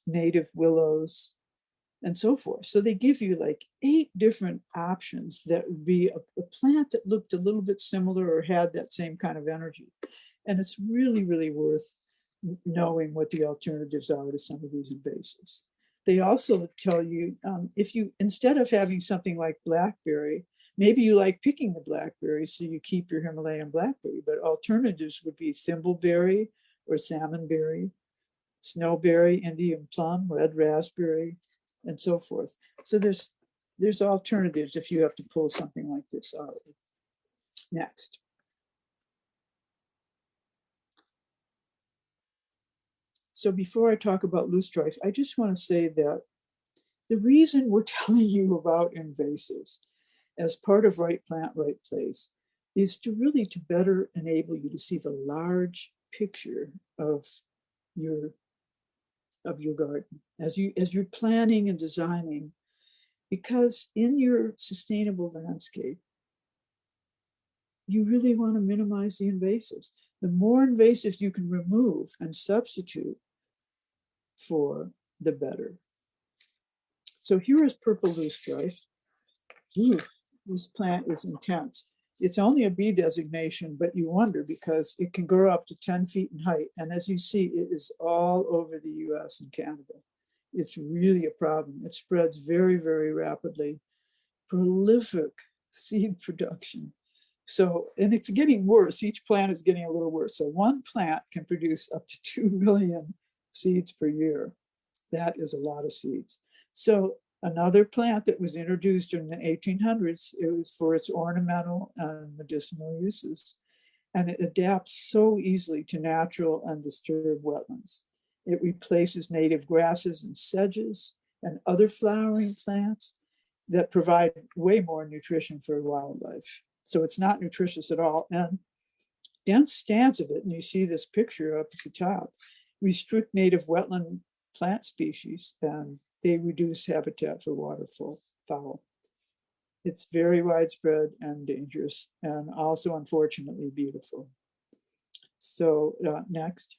native willows, and so forth. So they give you like 8 different options that would be a plant that looked a little bit similar or had that same kind of energy. And it's really, really worth knowing what the alternatives are to some of these invasives. They also tell you if you, instead of having something like blackberry, maybe you like picking the blackberry, so you keep your Himalayan blackberry, but alternatives would be thimbleberry or salmonberry, snowberry, Indian plum, red raspberry, and so forth. So there's alternatives if you have to pull something like this out. Next. So before I talk about loosestrife, I just want to say that the reason we're telling you about invasives as part of Right Plant, Right Place is to really to better enable you to see the large picture of your garden as you're planning and designing, because in your sustainable landscape, you really want to minimize the invasives. The more invasives you can remove and substitute for, the better. So here is purple loosestrife. This plant is intense. It's only a B designation, but you wonder because it can grow up to 10 feet in height. And as you see, it is all over the US and Canada. It's really a problem. It spreads very, very rapidly. Prolific seed production. So, and it's getting worse. Each plant is getting a little worse. So one plant can produce up to 2 million seeds per year. That is a lot of seeds. So another plant that was introduced in the 1800s, it was for its ornamental and medicinal uses. And it adapts so easily to natural undisturbed wetlands. It replaces native grasses and sedges and other flowering plants that provide way more nutrition for wildlife. So it's not nutritious at all. And dense stands of it, and you see this picture up at the top, restrict native wetland plant species, and they reduce habitat for waterfowl. It's very widespread and dangerous, and also unfortunately beautiful. So next.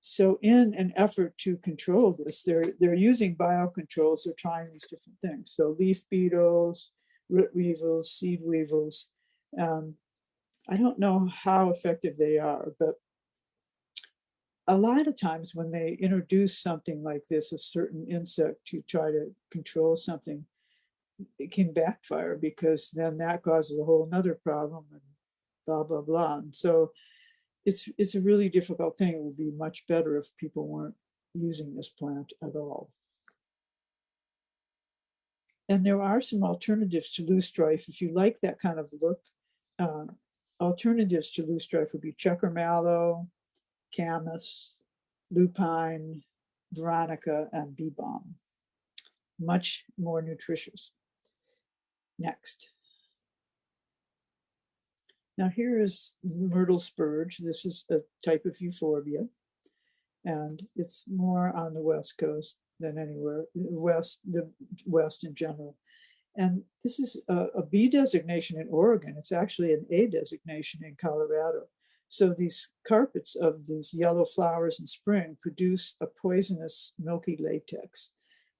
So in an effort to control this, they're using biocontrols. They're trying these different things. So leaf beetles, root weevils, seed weevils. I don't know how effective they are, but a lot of times when they introduce something like this, a certain insect, to try to control something, it can backfire, because then that causes a whole nother problem and blah, blah, blah. And so it's a really difficult thing. It would be much better if people weren't using this plant at all. And there are some alternatives to loosestrife. If you like that kind of look, alternatives to loosestrife would be checker mallow, camas, lupine, veronica, and bee balm. Much more nutritious. Next. Now here is myrtle spurge. This is a type of euphorbia, and it's more on the West Coast than anywhere, the West in general. And this is a B designation in Oregon. It's actually an A designation in Colorado. So these carpets of these yellow flowers in spring produce a poisonous milky latex,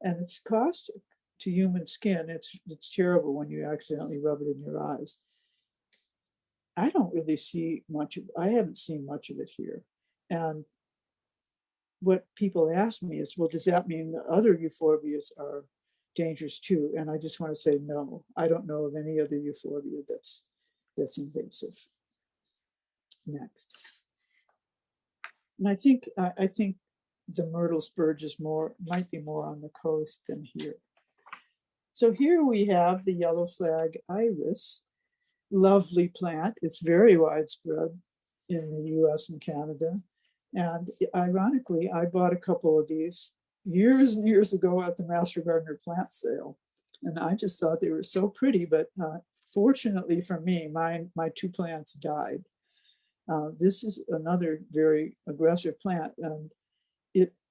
and it's caustic to human skin. It's terrible when you accidentally rub it in your eyes. I don't really see much of, I haven't seen much of it here. And what people ask me is, well, does that mean the other euphorbias are dangerous too? And I just want to say, no, I don't know of any other euphorbia that's invasive. Next. And I think the myrtle spurge is might be more on the coast than here. So here we have the yellow flag iris. Lovely plant. It's very widespread in the US and Canada. And ironically, I bought a couple of these years and years ago at the Master Gardener plant sale. And I just thought they were so pretty, but fortunately for me, my two plants died. This is another very aggressive plant. And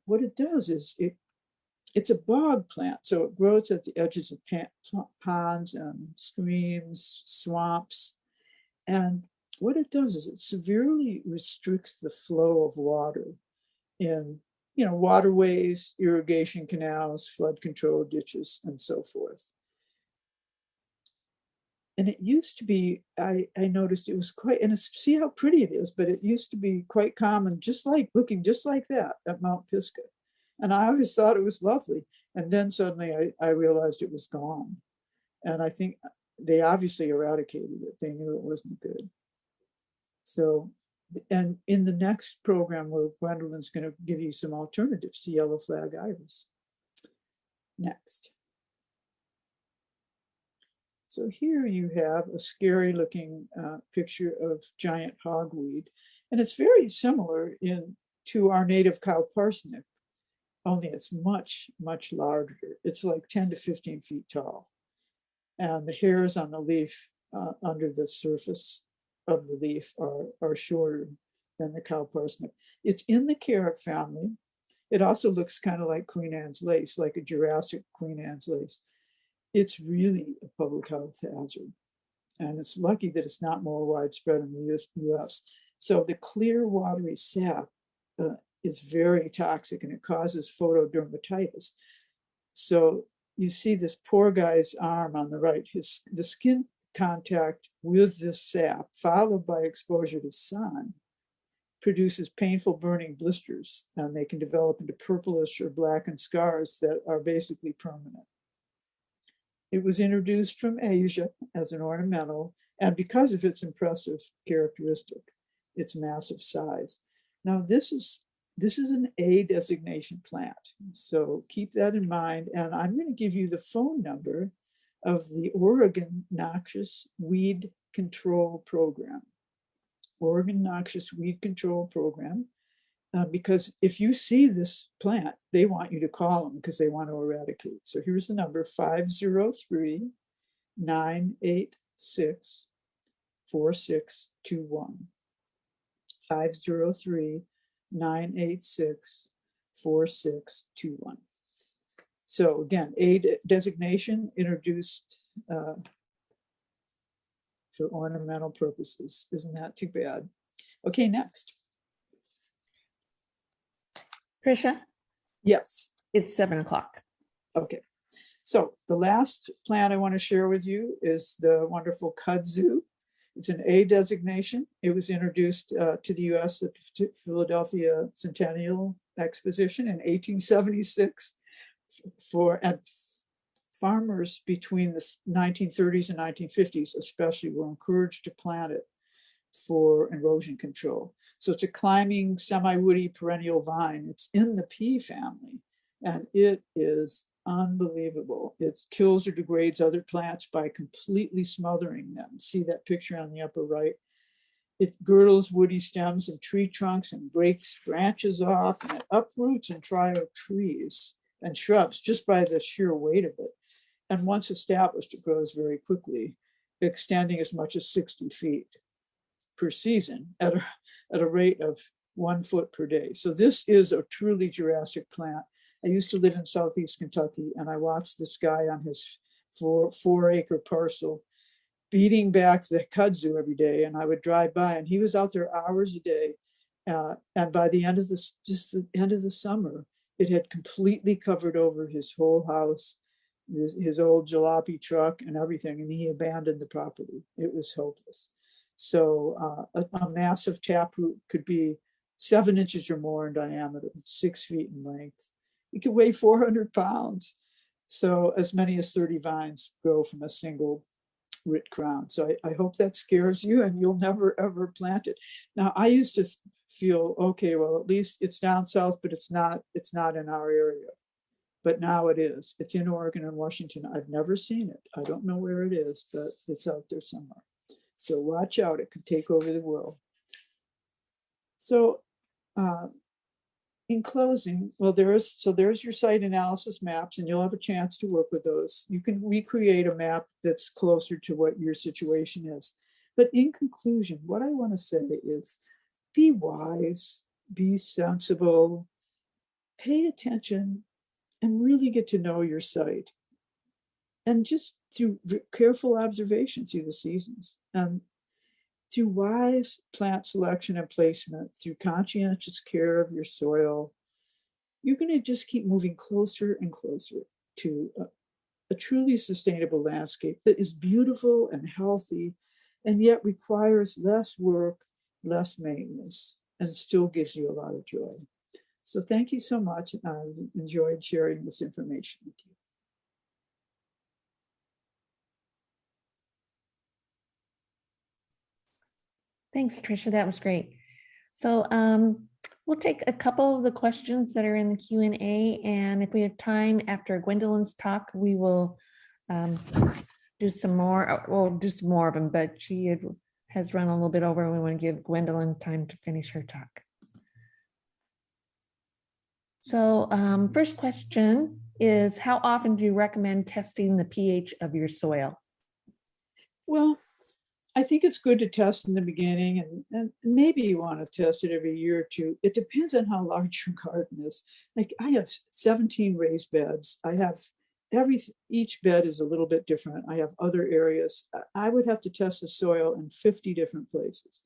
what it does is it's a bog plant, so it grows at the edges of ponds and streams, swamps. And what it does is it severely restricts the flow of water in, waterways, irrigation canals, flood control ditches, and so forth. And it used to be, I noticed it was quite, and see how pretty it is, but it used to be quite common, looking just like that at Mount Pisgah. And I always thought it was lovely. And then suddenly I realized it was gone. And I think they obviously eradicated it. They knew it wasn't good. So, and in the next program, where Gwendolyn's going to give you some alternatives to yellow flag iris. Next. So here you have a scary looking picture of giant hogweed. And it's very similar to our native cow parsnip, only it's much, much larger. It's like 10 to 15 feet tall. And the hairs on the leaf under the surface of the leaf are shorter than the cow parsnip. It's in the carrot family. It also looks kind of like Queen Anne's lace, like a Jurassic Queen Anne's lace. It's really a public health hazard. And it's lucky that it's not more widespread in the US. So the clear watery sap is very toxic, and it causes photodermatitis. So you see this poor guy's arm on the right, the skin contact with this sap, followed by exposure to sun, produces painful burning blisters, and they can develop into purplish or blackened scars that are basically permanent. It was introduced from Asia as an ornamental, and because of its impressive characteristic, its massive size. Now this is an A designation plant, so keep that in mind. And I'm going to give you the phone number of the Oregon Noxious Weed Control Program. Oregon Noxious Weed Control Program, because if you see this plant, they want you to call them because they want to eradicate. So here's the number: 503-986-4621. 503-986-4621. So again, A designation introduced for ornamental purposes. Isn't that too bad? Okay, next. Tricia, Yes. it's 7 o'clock. Okay. So the last plant I want to share with you is the wonderful kudzu. It's an A designation. It was introduced to the US at the Philadelphia Centennial Exposition in 1876 and farmers between the 1930s and 1950s especially were encouraged to plant it for erosion control. So it's a climbing, semi-woody perennial vine. It's in the pea family, and it is unbelievable. It kills or degrades other plants by completely smothering them. See that picture on the upper right? It girdles woody stems and tree trunks and breaks branches off, and it uproots entire trees and shrubs just by the sheer weight of it. And once established, it grows very quickly, extending as much as 60 feet per season at a rate of 1 foot per day. So this is a truly Jurassic plant. I used to live in Southeast Kentucky, and I watched this guy on his 4-acre parcel beating back the kudzu every day. And I would drive by, and he was out there hours a day. And by the end of the end of the summer, it had completely covered over his whole house, his old jalopy truck and everything, and he abandoned the property. It was hopeless. So a massive taproot could be 7 inches or more in diameter, 6 feet in length. It could weigh 400 pounds. So as many as 30 vines grow from a single root crown. So I hope that scares you and you'll never, ever plant it. Now, I used to feel, okay, well, at least it's down south, but it's not in our area. But now it is. It's in Oregon and Washington. I've never seen it. I don't know where it is, but it's out there somewhere. So watch out, it could take over the world. So in closing, well, there's your site analysis maps, and you'll have a chance to work with those. You can recreate a map that's closer to what your situation is. But in conclusion, what I want to say is be wise, be sensible, pay attention, and really get to know your site. And just through careful observation through the seasons, and through wise plant selection and placement, through conscientious care of your soil, you're going to just keep moving closer and closer to a truly sustainable landscape that is beautiful and healthy, and yet requires less work, less maintenance, and still gives you a lot of joy. So thank you so much. I enjoyed sharing this information with you. Thanks, Tricia. That was great. So we'll take a couple of the questions that are in the Q&A, and if we have time after Gwendolyn's talk, we will do some more. We'll do some more of them, but she has run a little bit over, and we want to give Gwendolyn time to finish her talk. So first question is, how often do you recommend testing the pH of your soil? Well, I think it's good to test in the beginning, and maybe you want to test it every year or two. It depends on how large your garden is. Like I have 17 raised beds. I have each bed is a little bit different. I have other areas. I would have to test the soil in 50 different places.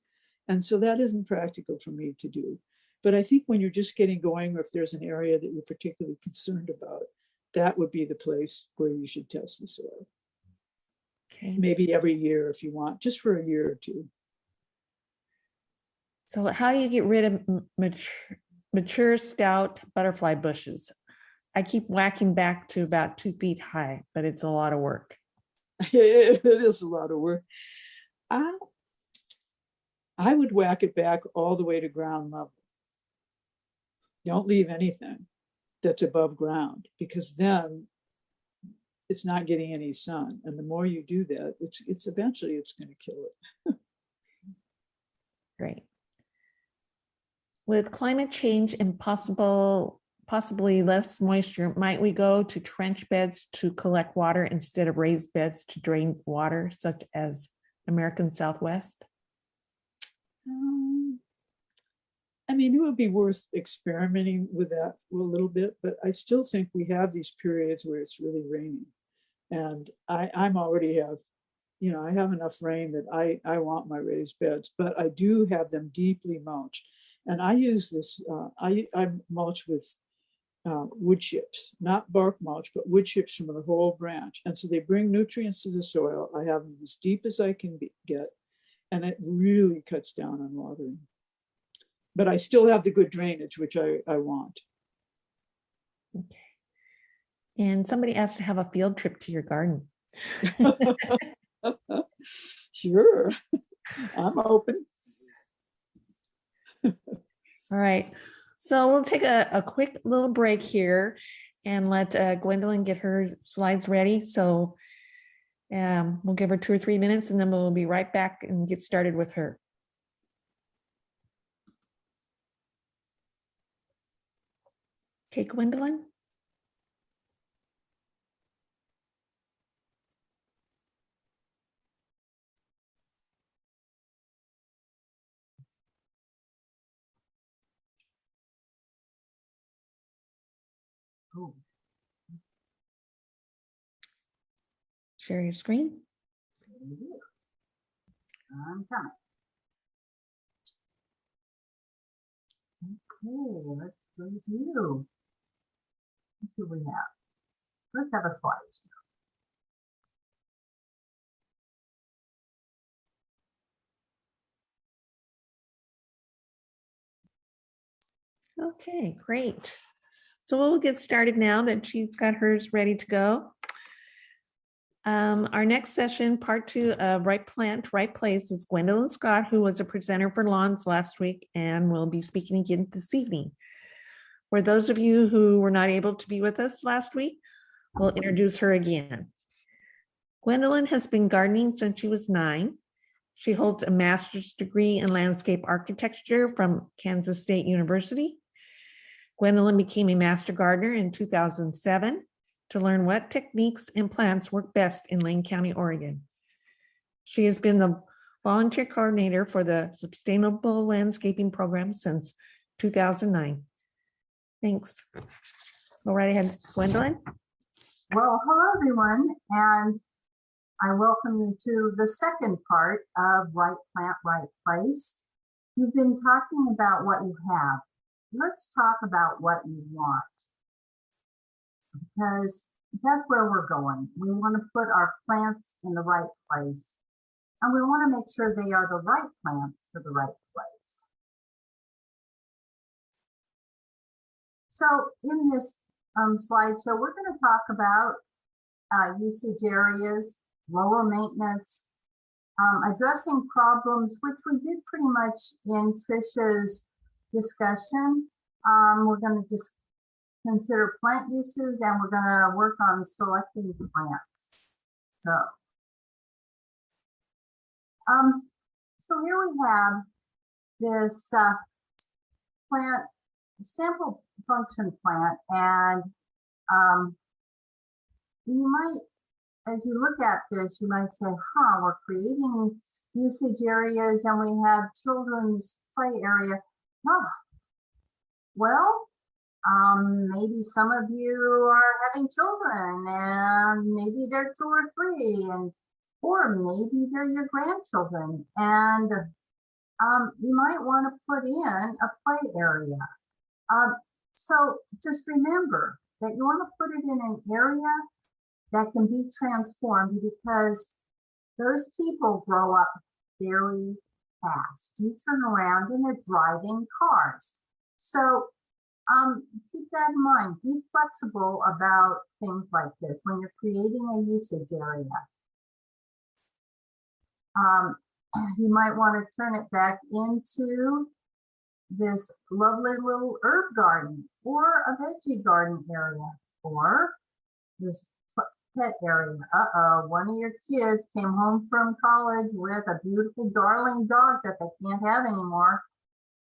And so that isn't practical for me to do. But I think when you're just getting going, or if there's an area that you're particularly concerned about, that would be the place where you should test the soil. Okay. Maybe every year if you want, just for a year or two. So how do you get rid of mature stout butterfly bushes? I keep whacking back to about 2 feet high, but it's a lot of work. It is a lot of work. I would whack it back all the way to ground level. Don't leave anything that's above ground, because then it's not getting any sun. And the more you do that, it's eventually it's going to kill it. Great. With climate change and possibly less moisture, might we go to trench beds to collect water instead of raised beds to drain water, such as American Southwest? I mean, it would be worth experimenting with that a little bit, but I still think we have these periods where it's really raining. And I'm already have, you know, I have enough rain that I want my raised beds, but I do have them deeply mulched. And I use this, I mulch with wood chips, not bark mulch, but wood chips from the whole branch. And so they bring nutrients to the soil. I have them as deep as I can get, and it really cuts down on watering. But I still have the good drainage, which I want. Okay. And somebody asked to have a field trip to your garden. Sure, I'm open. All right. So we'll take a quick little break here and let Gwendolyn get her slides ready. So we'll give her 2 or 3 minutes, and then we'll be right back and get started with her. Okay, Gwendolyn. Oh. Share your screen. I'm coming. Okay, let's review. Let's see what we have. Let's have a slideshow. Okay, great. So we'll get started now that she's got hers ready to go. Our next session, part 2 of Right Plant, Right Place, is Gwendolyn Scott, who was a presenter for Lawns last week and will be speaking again this evening. For those of you who were not able to be with us last week, we'll introduce her again. Gwendolyn has been gardening since she was 9. She holds a master's degree in landscape architecture from Kansas State University. Gwendolyn became a master gardener in 2007 to learn what techniques and plants work best in Lane County, Oregon. She has been the volunteer coordinator for the Sustainable Landscaping Program since 2009. Thanks. Go right ahead, Gwendolyn. Well, hello everyone, and I welcome you to the second part of Right Plant, Right Place. You've been talking about what you have. Let's talk about what you want, because that's where we're going. We want to put our plants in the right place, and we want to make sure they are the right plants for the right place. So in this slideshow, we're going to talk about usage areas, lower maintenance, addressing problems, which we did pretty much in Trisha's discussion. We're going to just consider plant uses, and we're going to work on selecting plants. So here we have this plant, sample function plant, and you might, as you look at this, you might say, we're creating usage areas and we have children's play area. Well, maybe some of you are having children and maybe they're 2 or 3, or maybe they're your grandchildren, and you might want to put in a play area. So just remember that you want to put it in an area that can be transformed, because those people grow up very fast. You turn around and they're driving cars. So keep that in mind. Be flexible about things like this when you're creating a usage area. You might want to turn it back into this lovely little herb garden, or a veggie garden area, or this pet area. One of your kids came home from college with a beautiful darling dog that they can't have anymore,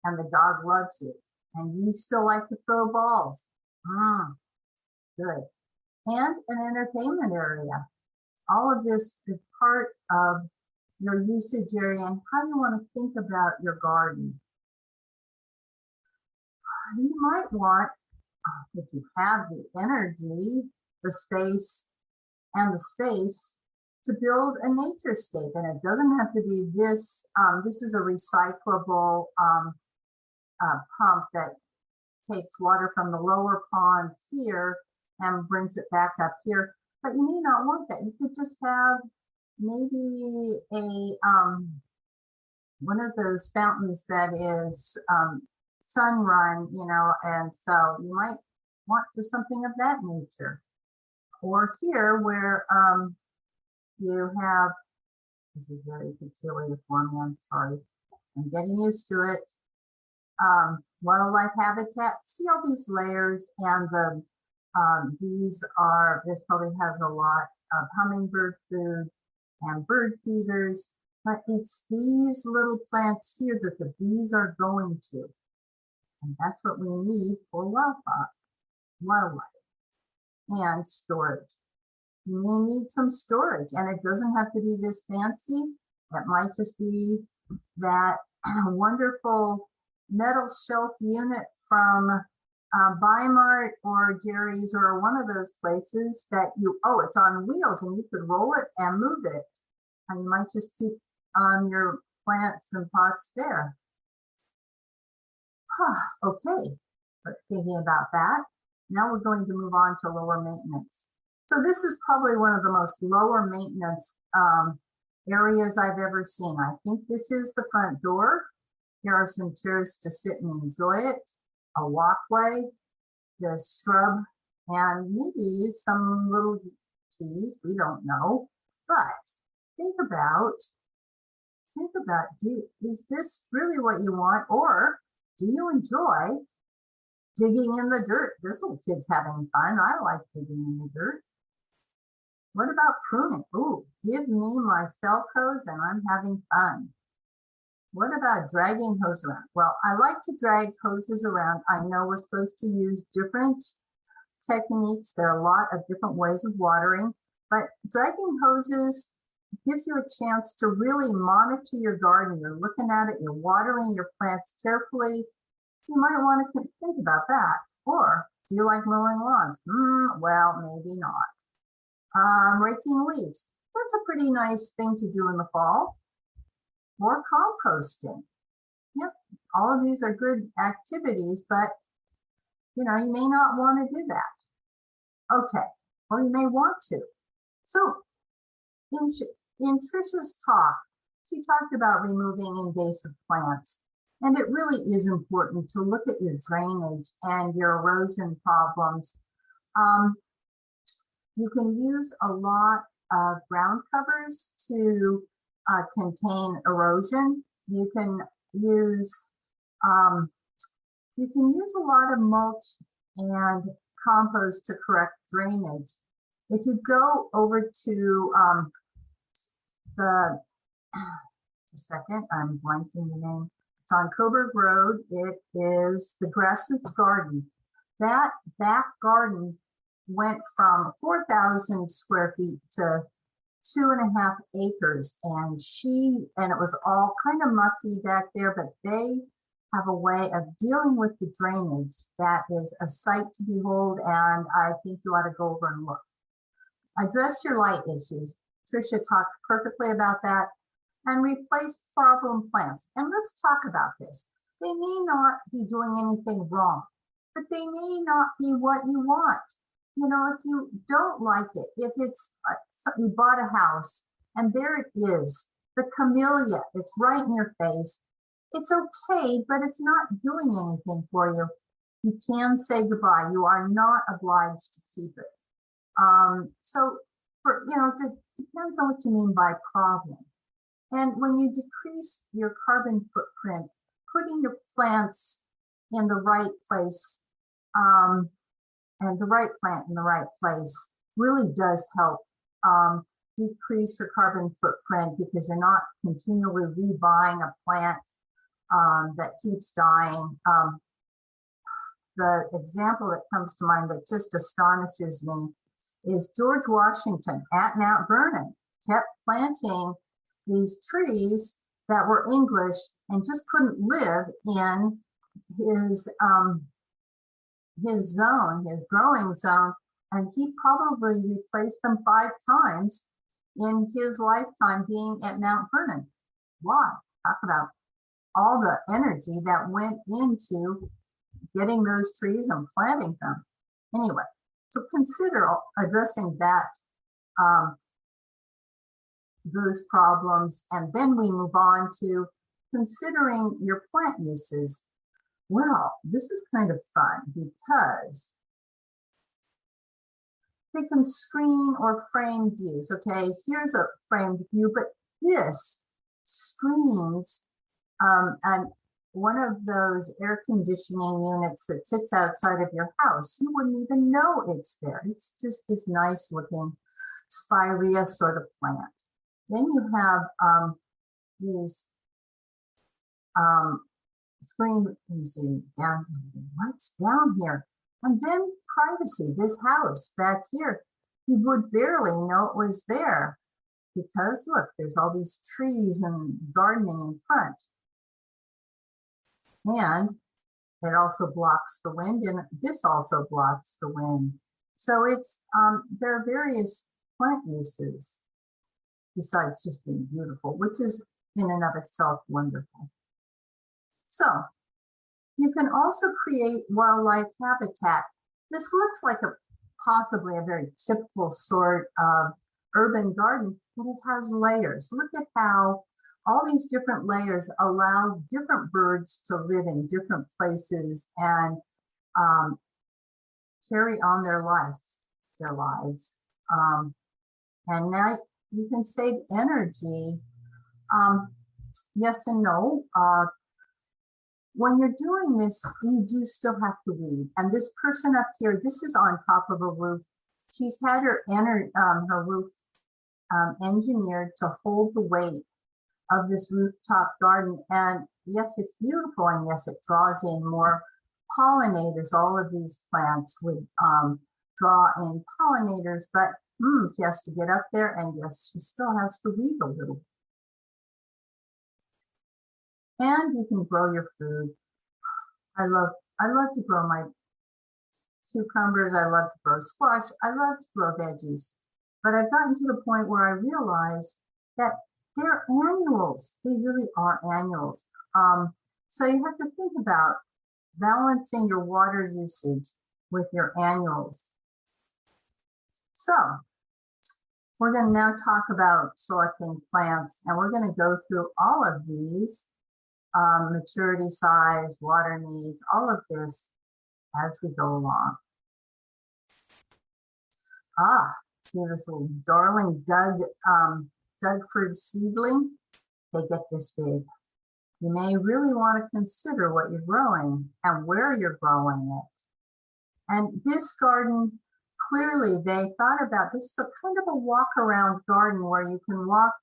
and the dog loves you, and you still like to throw balls. Good. And an entertainment area. All of this is part of your usage area and how you want to think about your garden. You might want, if you have the energy, the space, to build a nature scape. And it doesn't have to be this. This is a recyclable pump that takes water from the lower pond here and brings it back up here. But you may not want that. You could just have maybe a one of those fountains that is sun run, and so you might want for something of that nature. Or here where you have, this is very peculiar for me, I'm sorry, I'm getting used to it. Wildlife habitat, see all these layers, and the this probably has a lot of hummingbird food and bird feeders, but it's these little plants here that the bees are going to. And that's what we need for wildlife and storage. You may need some storage, and it doesn't have to be this fancy. It might just be that wonderful metal shelf unit from Bimart or Jerry's or one of those places that it's on wheels and you could roll it and move it. And you might just keep your plants and pots there. Okay, but thinking about that, now we're going to move on to lower maintenance. So this is probably one of the most lower maintenance areas I've ever seen. I think this is the front door. Here are some chairs to sit and enjoy it, a walkway, the shrub, and maybe some little trees, we don't know. But think about, is this really what you want? Or do you enjoy digging in the dirt? This little kid's having fun. I like digging in the dirt. What about pruning? Ooh, give me my Felcos and I'm having fun. What about dragging hose around? Well, I like to drag hoses around. I know we're supposed to use different techniques. There are a lot of different ways of watering, but dragging hoses gives you a chance to really monitor your garden. You're looking at it, you're watering your plants carefully. You might want to think about that. Or do you like mowing lawns? Well, maybe not. Raking leaves. That's a pretty nice thing to do in the fall. Or composting. Yep, all of these are good activities, but you may not want to do that. Okay, or you may want to. So in Trisha's talk, she talked about removing invasive plants. And it really is important to look at your drainage and your erosion problems. You can use a lot of ground covers to contain erosion. You can use a lot of mulch and compost to correct drainage. If you go over to a second, I'm blanking the name. It's on Coburg Road. It is the Grassroots Garden. That back garden went from 4,000 square feet to 2.5 acres, and it was all kind of mucky back there, but they have a way of dealing with the drainage that is a sight to behold, and I think you ought to go over and look. Address your light issues. Tricia talked perfectly about that. And replace problem plants. And let's talk about this. They may not be doing anything wrong, but they may not be what you want. You know, if you don't like it, if it's you bought a house and there it is, the camellia, it's right in your face. It's okay, but it's not doing anything for you. You can say goodbye. You are not obliged to keep it. So, it depends on what you mean by problem. And when you decrease your carbon footprint, putting your plants in the right place and the right plant in the right place really does help decrease your carbon footprint, because you're not continually rebuying a plant that keeps dying. The example that comes to mind that just astonishes me is George Washington at Mount Vernon kept planting these trees that were English and just couldn't live in his zone, his growing zone, and he probably replaced them 5 times in his lifetime being at Mount Vernon. Why? Talk about all the energy that went into getting those trees and planting them. Anyway, so consider addressing that those problems, and then we move on to considering your plant uses. Well, this is kind of fun because they can screen or frame views. Okay, here's a framed view, but this screens and one of those air conditioning units that sits outside of your house. You wouldn't even know it's there. It's just this nice looking spirea sort of plant. Then you have these screen using down here. What's down here? And then privacy, this house back here. You would barely know it was there because look, there's all these trees and gardening in front. And it also blocks the wind, and this also blocks the wind. So it's there are various plant uses besides just being beautiful, which is in and of itself wonderful. So you can also create wildlife habitat. This looks like possibly a very typical sort of urban garden, but it has layers. Look at how all these different layers allow different birds to live in different places and carry on their lives. And now you can save energy. Yes and no. When you're doing this, you do still have to weed. And this person up here, this is on top of a roof. She's had her roof engineered to hold the weight of this rooftop garden. And yes, it's beautiful, and yes, it draws in more pollinators. All of these plants would draw in pollinators, but she has to get up there, and yes, she still has to weed a little. And you can grow your food. I love to grow my cucumbers. I love to grow squash. I love to grow veggies. But I've gotten to the point where I realize that they're annuals. They really are annuals. So you have to think about balancing your water usage with your annuals. So we're going to now talk about selecting plants, and we're going to go through all of these maturity size, water needs, all of this as we go along. See this little darling Dougford seedling? They get this big. You may really want to consider what you're growing and where you're growing it. And this garden, clearly they thought about this is a kind of a walk around garden where you can walk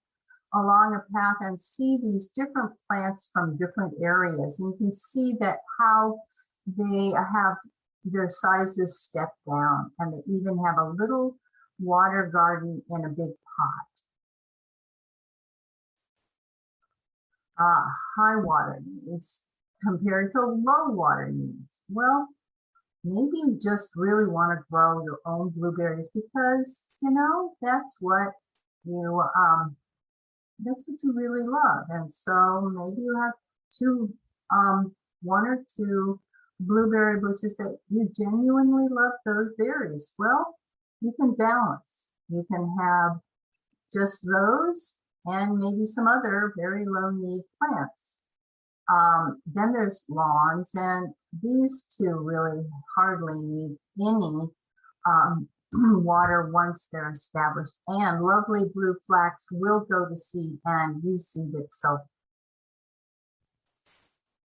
along a path and see these different plants from different areas. And you can see that how they have their sizes stepped down, and they even have a little water garden in a big pot. High water needs compared to low water needs. Well, maybe you just really want to grow your own blueberries because, you know, that's what you really love. And so maybe you have one or two blueberry bushes that you genuinely love those berries. Well, you can balance. You can have just those and maybe some other very low need plants. Then there's lawns, and these two really hardly need any water once they're established, and lovely blue flax will go to seed and reseed itself.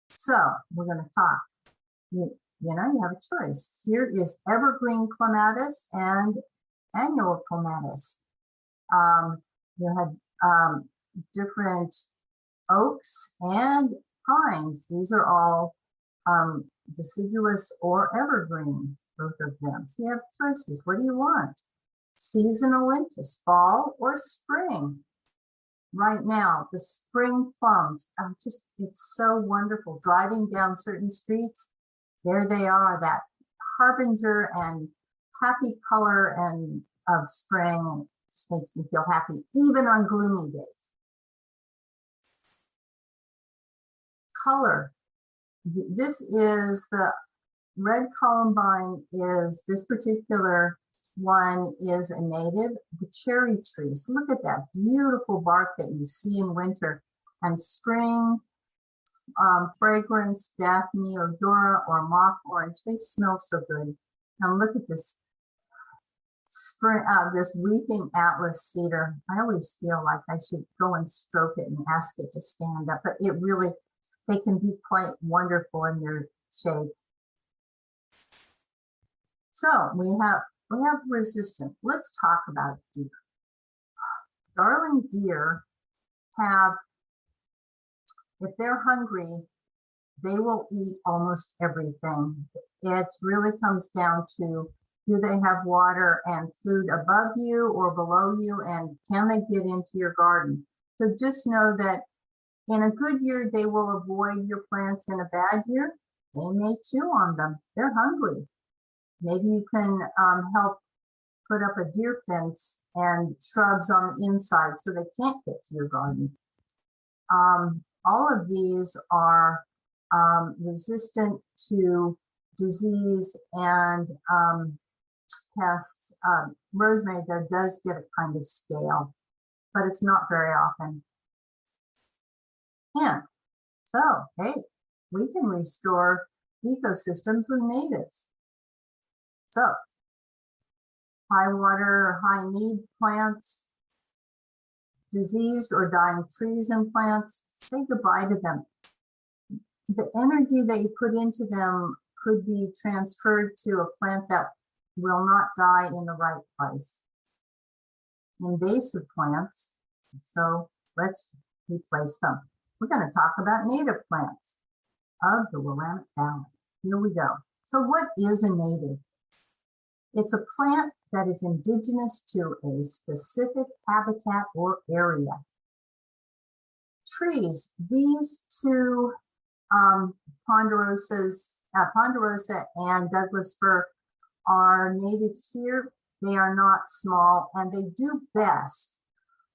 So we're going to talk. You know, you have a choice. Here is evergreen clematis and annual clematis. You have different oaks and pines. These are all deciduous or evergreen, both of them. So you have choices. What do you want? Seasonal interest, fall or spring. Right now, the spring plums, it's so wonderful. Driving down certain streets, there they are, that harbinger and happy color and of spring. Just makes me feel happy, even on gloomy days. Color. This is the red columbine. Is this particular one is a native. The cherry trees. Look at that beautiful bark that you see in winter, and spring fragrance, Daphne odora or mock orange. They smell so good. And look at this spring, this weeping atlas cedar. I always feel like I should go and stroke it and ask it to stand up, but it really, they can be quite wonderful in their shape. So we have resistance. Let's talk about deer. Darling deer have, if they're hungry, they will eat almost everything. It really comes down to, do they have water and food above you or below you, and can they get into your garden? So just know that in a good year, they will avoid your plants. In a bad year, they may chew on them. They're hungry. Maybe you can help put up a deer fence and shrubs on the inside so they can't get to your garden. All of these are resistant to disease and pests. Rosemary, there does get a kind of scale, but it's not very often. And so, hey, we can restore ecosystems with natives. So, high water, high need plants, diseased or dying trees and plants, say goodbye to them. The energy that you put into them could be transferred to a plant that will not die in the right place. Invasive plants, so let's replace them. We're going to talk about native plants of the Willamette Valley. Here we go. So what is a native? It's a plant that is indigenous to a specific habitat or area. Trees, these two Ponderosa and Douglas fir are native here. They are not small, and they do best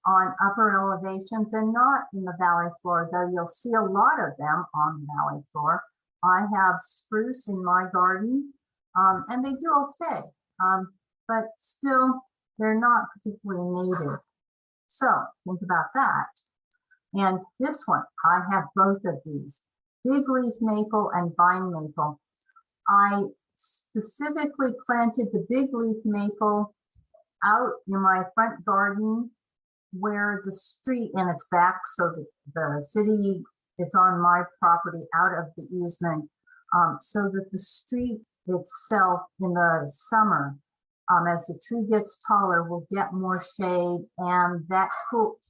on upper elevations and not in the valley floor, though you'll see a lot of them on the valley floor. I have spruce in my garden, and they do okay, but still, they're not particularly native. So think about that. And this one, I have both of these, big leaf maple and vine maple. I specifically planted the big leaf maple out in my front garden where the street, and it's back, so the city, it's on my property out of the easement, so that the street itself in the summer, as the tree gets taller, will get more shade, and that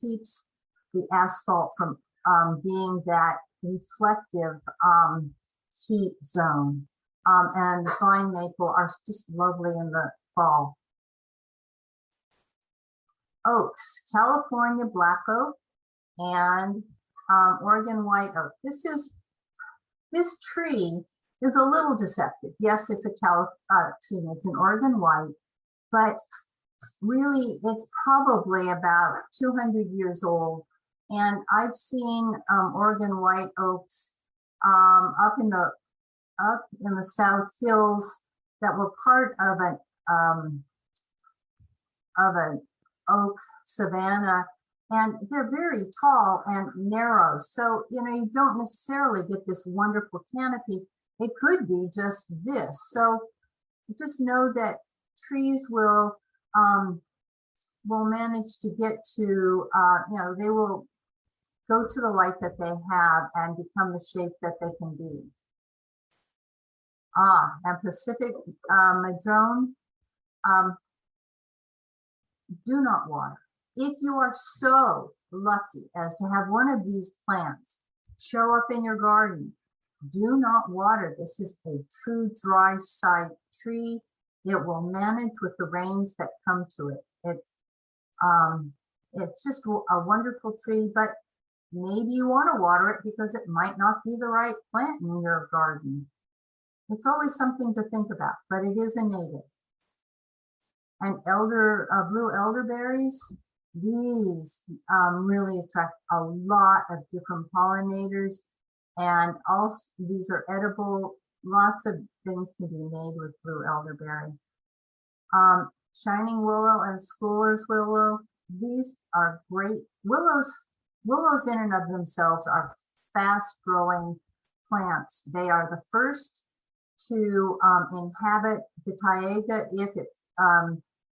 keeps the asphalt from being that reflective heat zone. And the vine maple are just lovely in the fall. Oaks, California black oak and Oregon white oak. This tree is a little deceptive. Yes, it's it's an Oregon white, but really it's probably about 200 years old. And I've seen Oregon white oaks up in the South Hills that were part of an oak savanna, and they're very tall and narrow. So, you don't necessarily get this wonderful canopy. It could be just this. So just know that trees will manage to get to, they will go to the light that they have and become the shape that they can be. And Pacific madrone, do not water. If you are so lucky as to have one of these plants show up in your garden, do not water. This is a true dry side tree. It will manage with the rains that come to it. It's just a wonderful tree, but maybe you want to water it because it might not be the right plant in your garden. It's always something to think about, but it is a native. And blue elderberries, these really attract a lot of different pollinators, and also these are edible. Lots of things can be made with blue elderberry. Shining willow and scholar's willow, these are great. Willows in and of themselves are fast-growing plants. They are the first to inhabit the taiga if it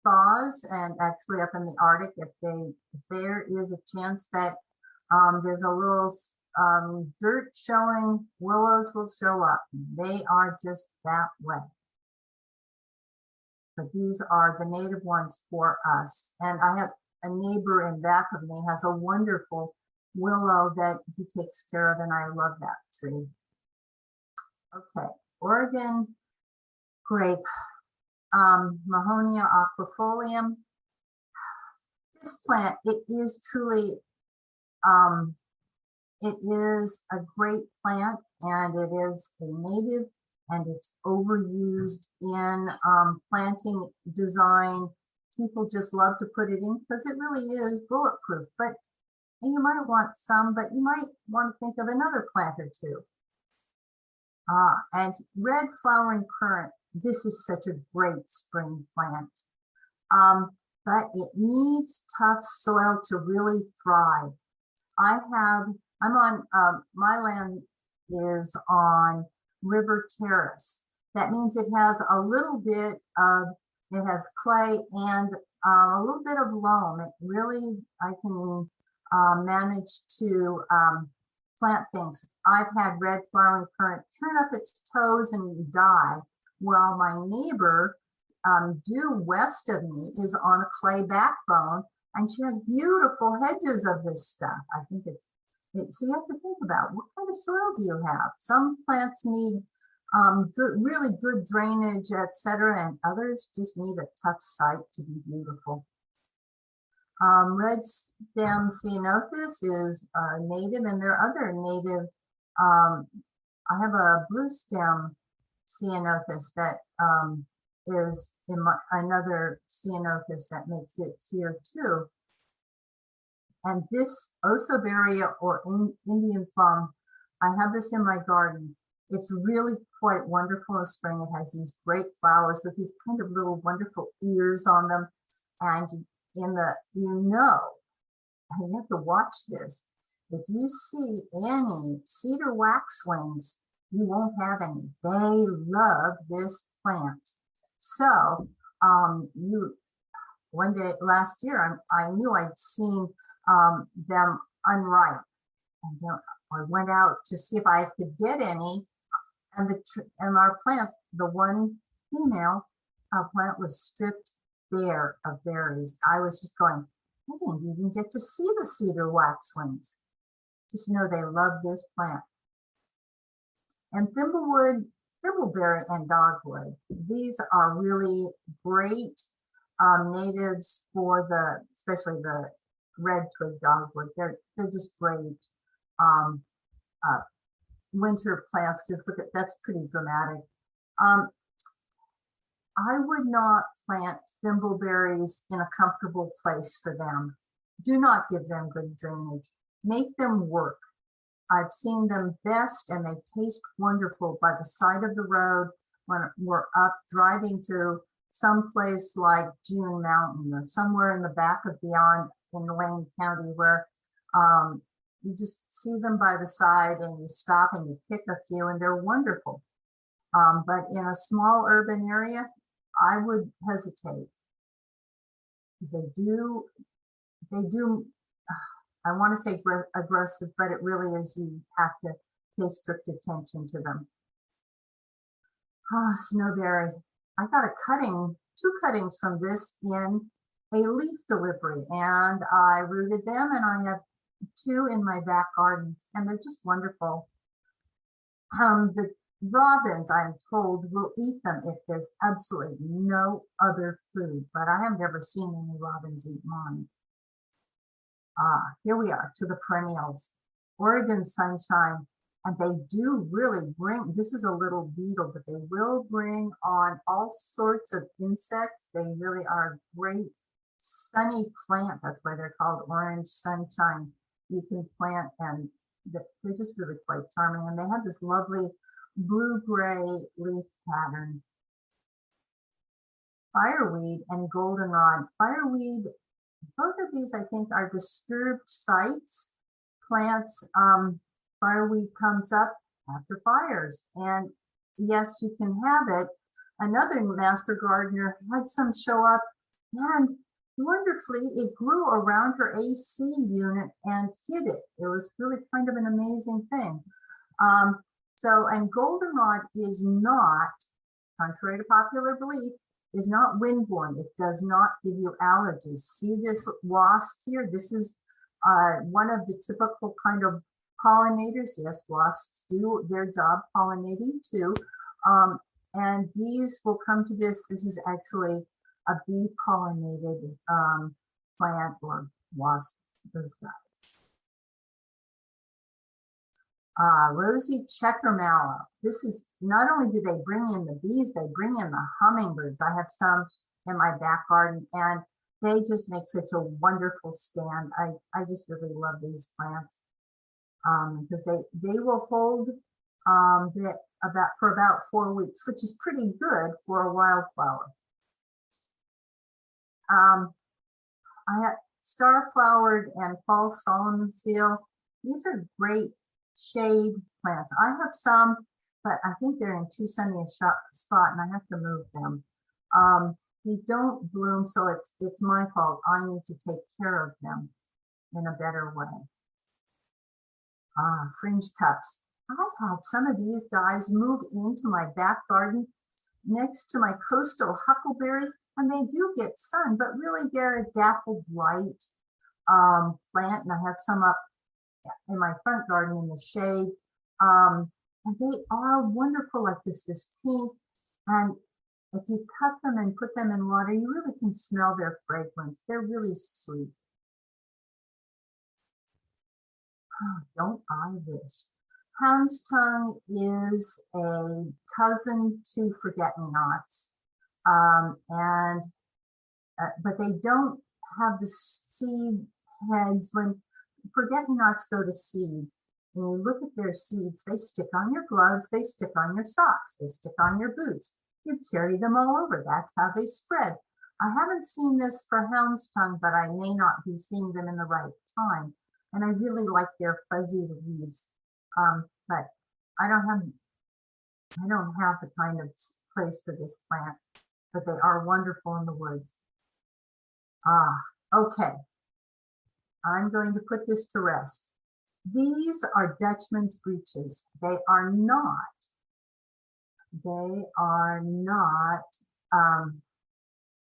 thaws, and actually up in the Arctic, if there is a chance that there's a little dirt showing, willows will show up. They are just that way. But these are the native ones for us. And I have a neighbor in back of me has a wonderful willow that he takes care of, and I love that tree. Okay, Oregon grape, Mahonia aquifolium. This plant, it is truly, it is a great plant, and it is a native, and it's overused in planting design. People just love to put it in because it really is bulletproof. And you might want some, but you might want to think of another plant or two. And red flowering currant. This is such a great spring plant. But it needs tough soil to really thrive. I'm on, my land is on River Terrace. That means it has a little bit of, it has clay and a little bit of loam. It really, I can manage to plant things. I've had red flowering currant turn up its toes and die, while my neighbor due west of me is on a clay backbone, and she has beautiful hedges of this stuff. I think so you have to think about what kind of soil do you have. Some plants need really good drainage, etc., and others just need a tough site to be beautiful. Red stem ceanothus is native, and there are other native. I have a blue stem ceanothus that is in another ceanothus that makes it here too. And this Osaberry or Indian plum, I have this in my garden. It's really quite wonderful in spring. It has these great flowers with these kind of little wonderful ears on them. And and you have to watch this. if you see any cedar waxwings, you won't have any. They love this plant. So one day last year, I knew I'd seen them unripe, and then I went out to see if I could get any. And our plant, the one female plant, was stripped bare of berries. I was just going, I didn't even get to see the cedar waxwings. Just know they love this plant. And thimbleberry and dogwood. These are really great natives for especially the red twig dogwood. They're just great winter plants. Just look at, that's pretty dramatic. I would not plant thimbleberries in a comfortable place for them. Do not give them good drainage. Make them work. I've seen them best, and they taste wonderful by the side of the road when we're up driving to someplace like June Mountain or somewhere in the back of beyond in Lane County, where you just see them by the side and you stop and you pick a few, and they're wonderful. But in a small urban area, I would hesitate, because they do, I want to say aggressive, but it really is, you have to pay strict attention to them. Snowberry. I got two cuttings from this in a leaf delivery, and I rooted them, and I have two in my back garden, and they're just wonderful. The robins, I'm told, will eat them if there's absolutely no other food, but I have never seen any robins eat mine. Here we are to the perennials. Oregon sunshine, and they do really bring, this is a little beetle, but they will bring on all sorts of insects. They really are a great sunny plant. That's why they're called orange sunshine. You can plant, and they're just really quite charming. And they have this lovely blue-gray leaf pattern. Fireweed and goldenrod. Fireweed, both of these I think are disturbed sites. Plants, fireweed comes up after fires, and yes, you can have it. Another master gardener had some show up, and wonderfully, it grew around her AC unit and hid it. It was really kind of an amazing thing. And goldenrod is not, contrary to popular belief, is not windborne. It does not give you allergies. See this wasp here? This is one of the typical kind of pollinators. Yes, wasps do their job pollinating too. And bees will come to this. This is actually a bee pollinated plant, or wasp, those guys. Rosy checker mallow. This is, not only do they bring in the bees, they bring in the hummingbirds. I have some in my back garden, and they just make such a wonderful stand. I just really love these plants because they will hold for about 4 weeks, which is pretty good for a wildflower. I have star-flowered and false Solomon seal. These are great shade plants. I have some, but I think they're in too sunny a spot, and I have to move them. They don't bloom, so it's my fault. I need to take care of them in a better way. Fringe cups. I've had some of these guys move into my back garden next to my coastal huckleberry, and they do get sun, but really they're a dappled light plant, and I have some up in my front garden in the shade, and they are wonderful like this pink, and if you cut them and put them in water, you really can smell their fragrance. They're really sweet. Oh, don't I wish. Hound's tongue is a cousin to forget-me-nots, but they don't have the seed heads. When forget-me-nots go to seed, and you look at their seeds, they stick on your gloves, they stick on your socks, they stick on your boots. You carry them all over. That's how they spread. I haven't seen this for hound's tongue, but I may not be seeing them in the right time. and I really like their fuzzy leaves. But I don't have the kind of place for this plant, but they are wonderful in the woods. Okay. I'm going to put this to rest. These are Dutchman's breeches. They are not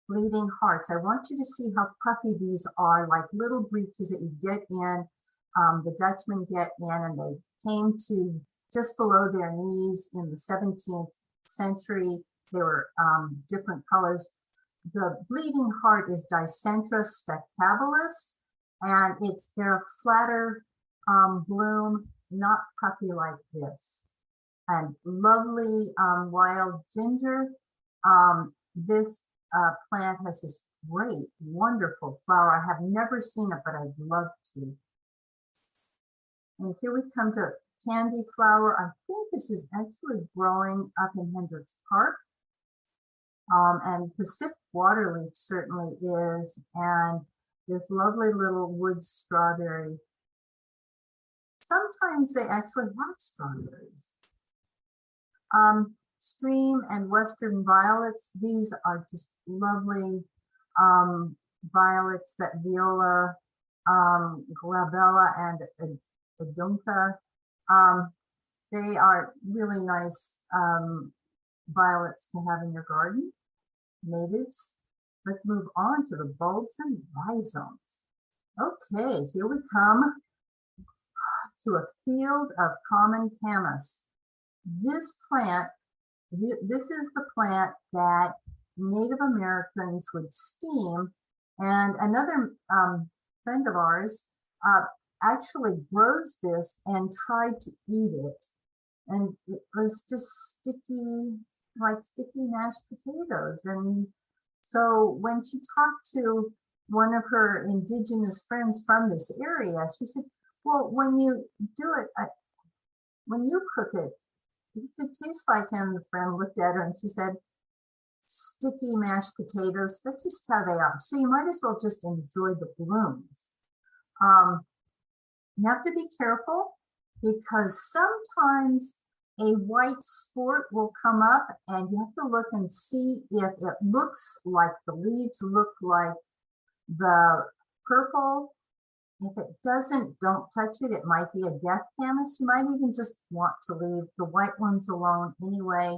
bleeding hearts. I want you to see how puffy these are, like little breeches that you get in, the Dutchmen get in, and they came to just below their knees in the 17th century. They were different colors. The bleeding heart is Dicentra spectabilis, and they're a flatter bloom, not puffy like this. And lovely wild ginger. This plant has this great, wonderful flower. I have never seen it, but I'd love to. And here we come to candy flower. I think this is actually growing up in Hendricks Park. And Pacific waterleaf certainly is. And this lovely little wood strawberry. Sometimes they actually have strawberries. Stream and western violets. These are just lovely violets that Viola, Glabella, and Adunca. They are really nice violets to have in your garden, natives. Let's move on to the bulbs and rhizomes. Okay, here we come to a field of common camas. This plant, this is the plant that Native Americans would steam, and another friend of ours actually grows this and tried to eat it, and it was just sticky, like sticky mashed potatoes. And so when she talked to one of her indigenous friends from this area, she said, well, when you do it, when you cook it, what's it taste like? And the friend looked at her and she said, sticky mashed potatoes. That's just how they are. So you might as well just enjoy the blooms. You have to be careful because sometimes a white sport will come up and you have to look and see if it looks like the leaves look like the purple. If it doesn't, don't touch it. It might be a death camas. You might even just want to leave the white ones alone anyway.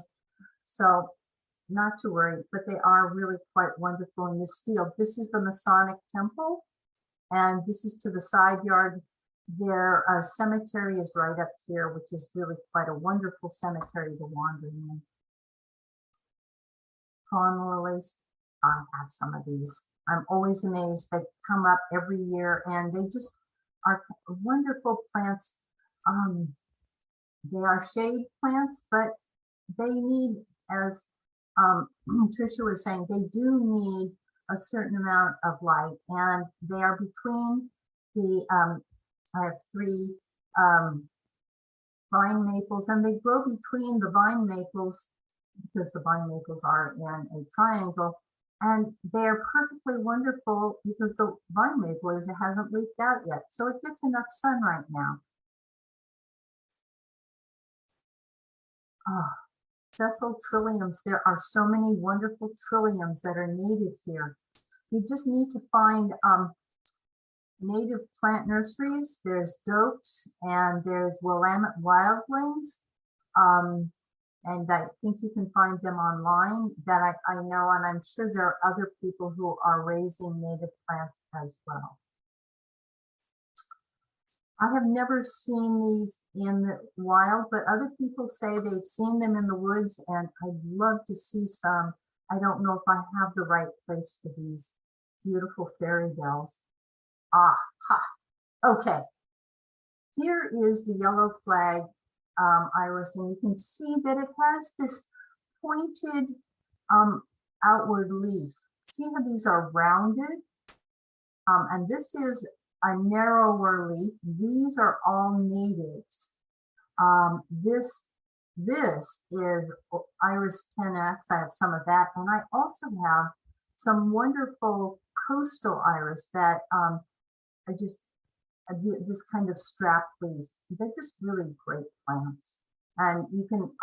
So not to worry, but they are really quite wonderful in this field. This is the Masonic Temple, and this is to the side yard. Their cemetery is right up here, which is really quite a wonderful cemetery to wander in. Fawn lilies, I have some of these. I'm always amazed. They come up every year and they just are wonderful plants. They are shade plants, but they need, as Tricia was saying, they do need a certain amount of light, and they are between the, I have 3 vine maples, and they grow between the vine maples because the vine maples are in a triangle. And they're perfectly wonderful because the vine maple it hasn't leafed out yet. So it gets enough sun right now. Oh, sessile trilliums. There are so many wonderful trilliums that are native here. You just need to find native plant nurseries. There's Dokes and there's Willamette Wildlings. And I think you can find them online that I know, and I'm sure there are other people who are raising native plants as well. I have never seen these in the wild, but other people say they've seen them in the woods, and I'd love to see some. I don't know if I have the right place for these beautiful fairy bells. Ah, ha, okay. Here is the yellow flag iris, and you can see that it has this pointed outward leaf. See how these are rounded? And this is a narrower leaf. These are all natives. This is Iris 10X. I have some of that, and I also have some wonderful coastal iris that this kind of strap leaf. They're just really great plants. And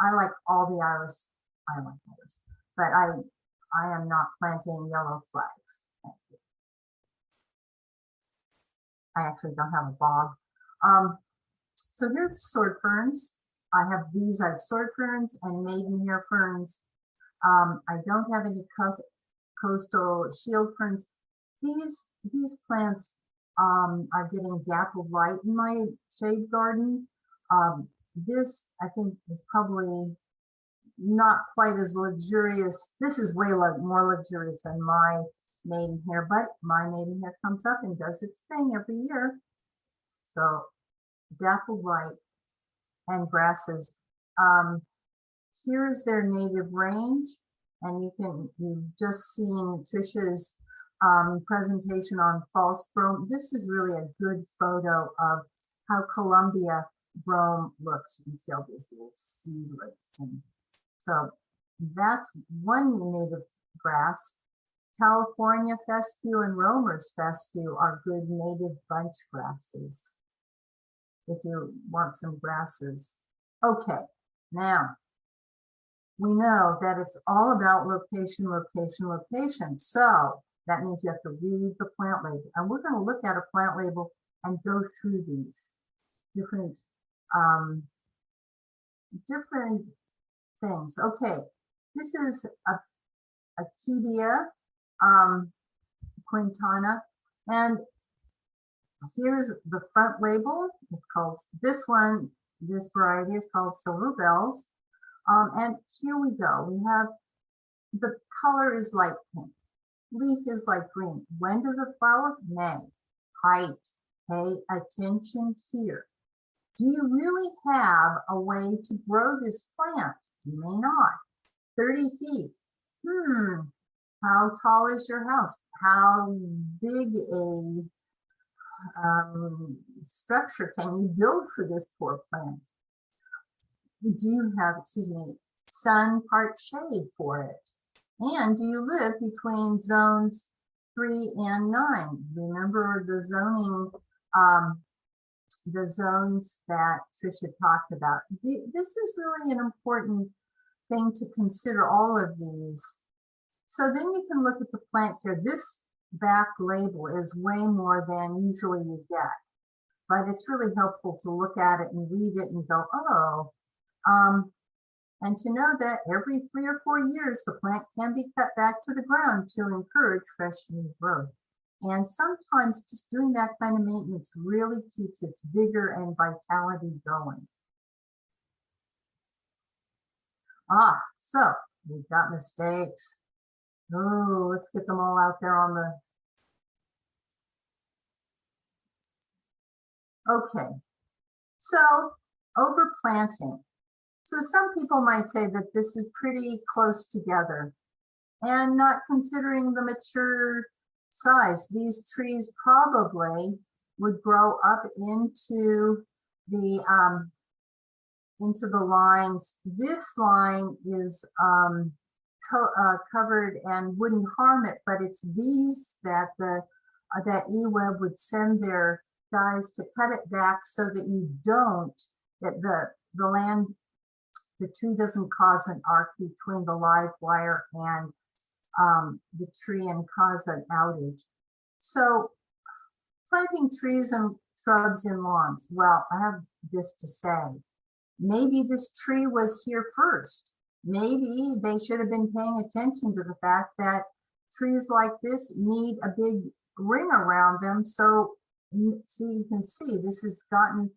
I like all the iris, but I am not planting yellow flags. Thank you. I actually don't have a bog. So here's sword ferns. I have sword ferns and maidenhair ferns. I don't have any coastal shield ferns. These plants are getting dappled light in my shade garden. This, I think, is probably not quite as luxurious. This is way more luxurious than my maidenhair, but my maidenhair comes up and does its thing every year. So dappled light and grasses. Here's their native range, and you've just seen Trisha's presentation on false brome. This is really a good photo of how Columbia brome looks. You can see all these little seedlets. And so that's one native grass. California fescue and Romer's fescue are good native bunch grasses if you want some grasses. Okay, now we know that it's all about location, location, location. So that means you have to read the plant label. And we're going to look at a plant label and go through these different things. Okay, this is a Acadia quintana, and here's the front label. It's called, this variety is called Silver Bells. And here we go. We have, the color is light pink. Leaf is light green. When does it flower? May. Height. Pay attention here. Do you really have a way to grow this plant? You may not. 30 feet. How tall is your house? How big a structure can you build for this poor plant? Do you have, sun part shade for it? And do you live between zones 3 and 9? Remember the zoning, the zones that Tricia talked about. This is really an important thing to consider, all of these. So then you can look at the plant care. This back label is way more than usually you get, but it's really helpful to look at it and read it and go, oh, and to know that every 3 or 4 years, the plant can be cut back to the ground to encourage fresh new growth. And sometimes just doing that kind of maintenance really keeps its vigor and vitality going. So we've got mistakes. Oh, let's get them all out there on the, okay. So overplanting. So some people might say that this is pretty close together and not considering the mature size. These trees probably would grow up into the lines. This line is covered and wouldn't harm it, but it's these that that eWeb would send their guys to cut it back so that you don't, that the tree doesn't cause an arc between the live wire and the tree and cause an outage. So planting trees and shrubs in lawns. Well, I have this to say. Maybe this tree was here first. Maybe they should have been paying attention to the fact that trees like this need a big ring around them. So see, you can see this has gotten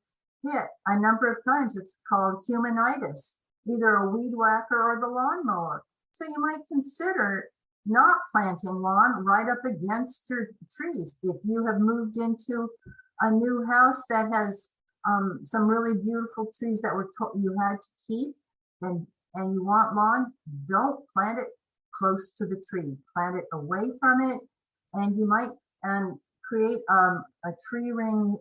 hit a number of times. It's called humanitis, either a weed whacker or the lawnmower. So you might consider not planting lawn right up against your trees. If you have moved into a new house that has some really beautiful trees that you had to keep, and you want lawn, don't plant it close to the tree. Plant it away from it, and you might create a tree ring,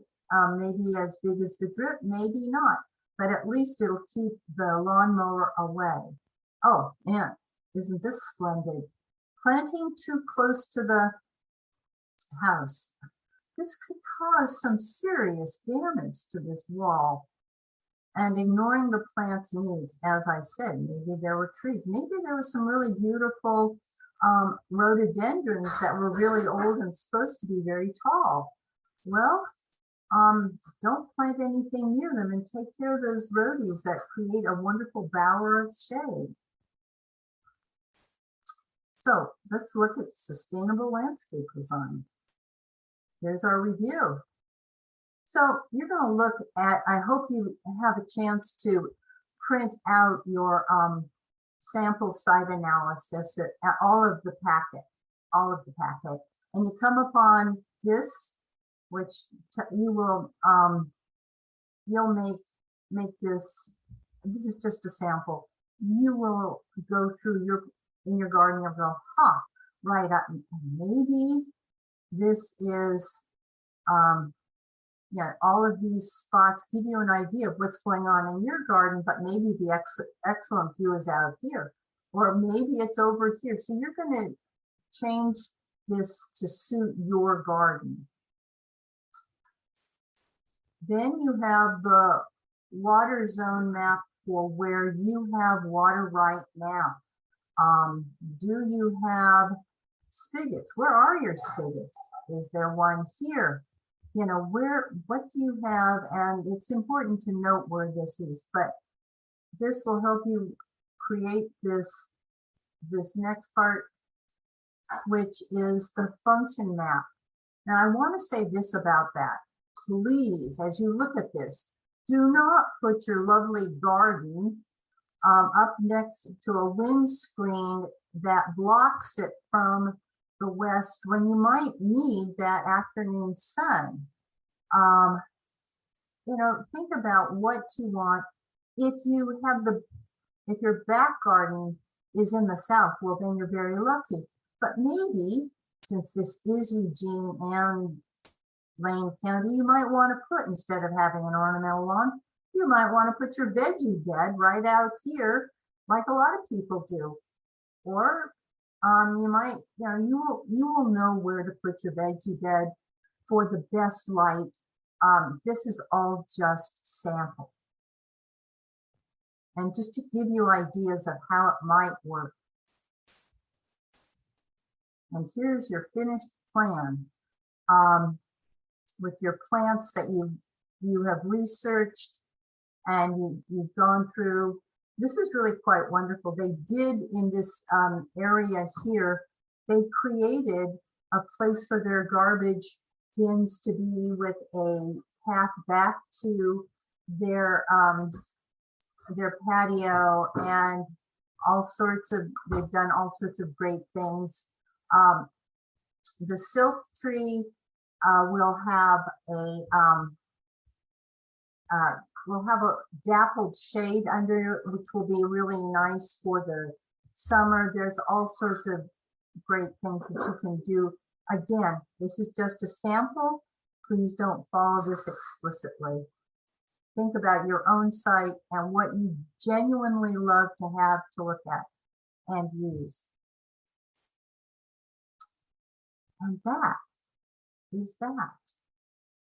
maybe as big as the drip, maybe not, but at least it'll keep the lawnmower away. Oh, and isn't this splendid? Planting too close to the house. this could cause some serious damage to this wall. And ignoring the plant's needs, as I said, maybe there were trees, maybe there were some really beautiful rhododendrons that were really old and supposed to be very tall. Well, don't plant anything near them and take care of those rhodies that create a wonderful bower of shade. So let's look at sustainable landscape design. Here's our review. So you're going to look at, I hope you have a chance to print out your sample site analysis at all of the packet. And you come upon this, which you will, you'll make this is just a sample. You will go through in your garden, you'll go, right up, and maybe this is, yeah, all of these spots give you an idea of what's going on in your garden, but maybe the excellent view is out here, or maybe it's over here. So you're going to change this to suit your garden. Then you have the water zone map for where you have water right now. Do you have spigots? Where are your spigots? Is there one here? You know, what do you have? And it's important to note where this is, but this will help you create this next part, which is the function map. Now I want to say this about that. Please, as you look at this, do not put your lovely garden up next to a windscreen that blocks it from the west when you might need that afternoon sun. You know, think about what you want. If your back garden is in the south, well, then you're very lucky. But maybe, since this is Eugene and Lane County, you might want to put, instead of having an ornamental lawn, you might want to put your veggie bed right out here, like a lot of people do. Or you might, you will know where to put your veggie bed for the best light. This is all just sample. And just to give you ideas of how it might work. And here's your finished plan with your plants that you have researched and you've gone through. This is really quite wonderful. They did in this area here, they created a place for their garbage bins to be with a path back to their patio, and they've done all sorts of great things. The silk tree will have a dappled shade under, which will be really nice for the summer. There's all sorts of great things that you can do. Again, this is just a sample. Please don't follow this explicitly. Think about your own site and what you genuinely love to have to look at and use. And that is that.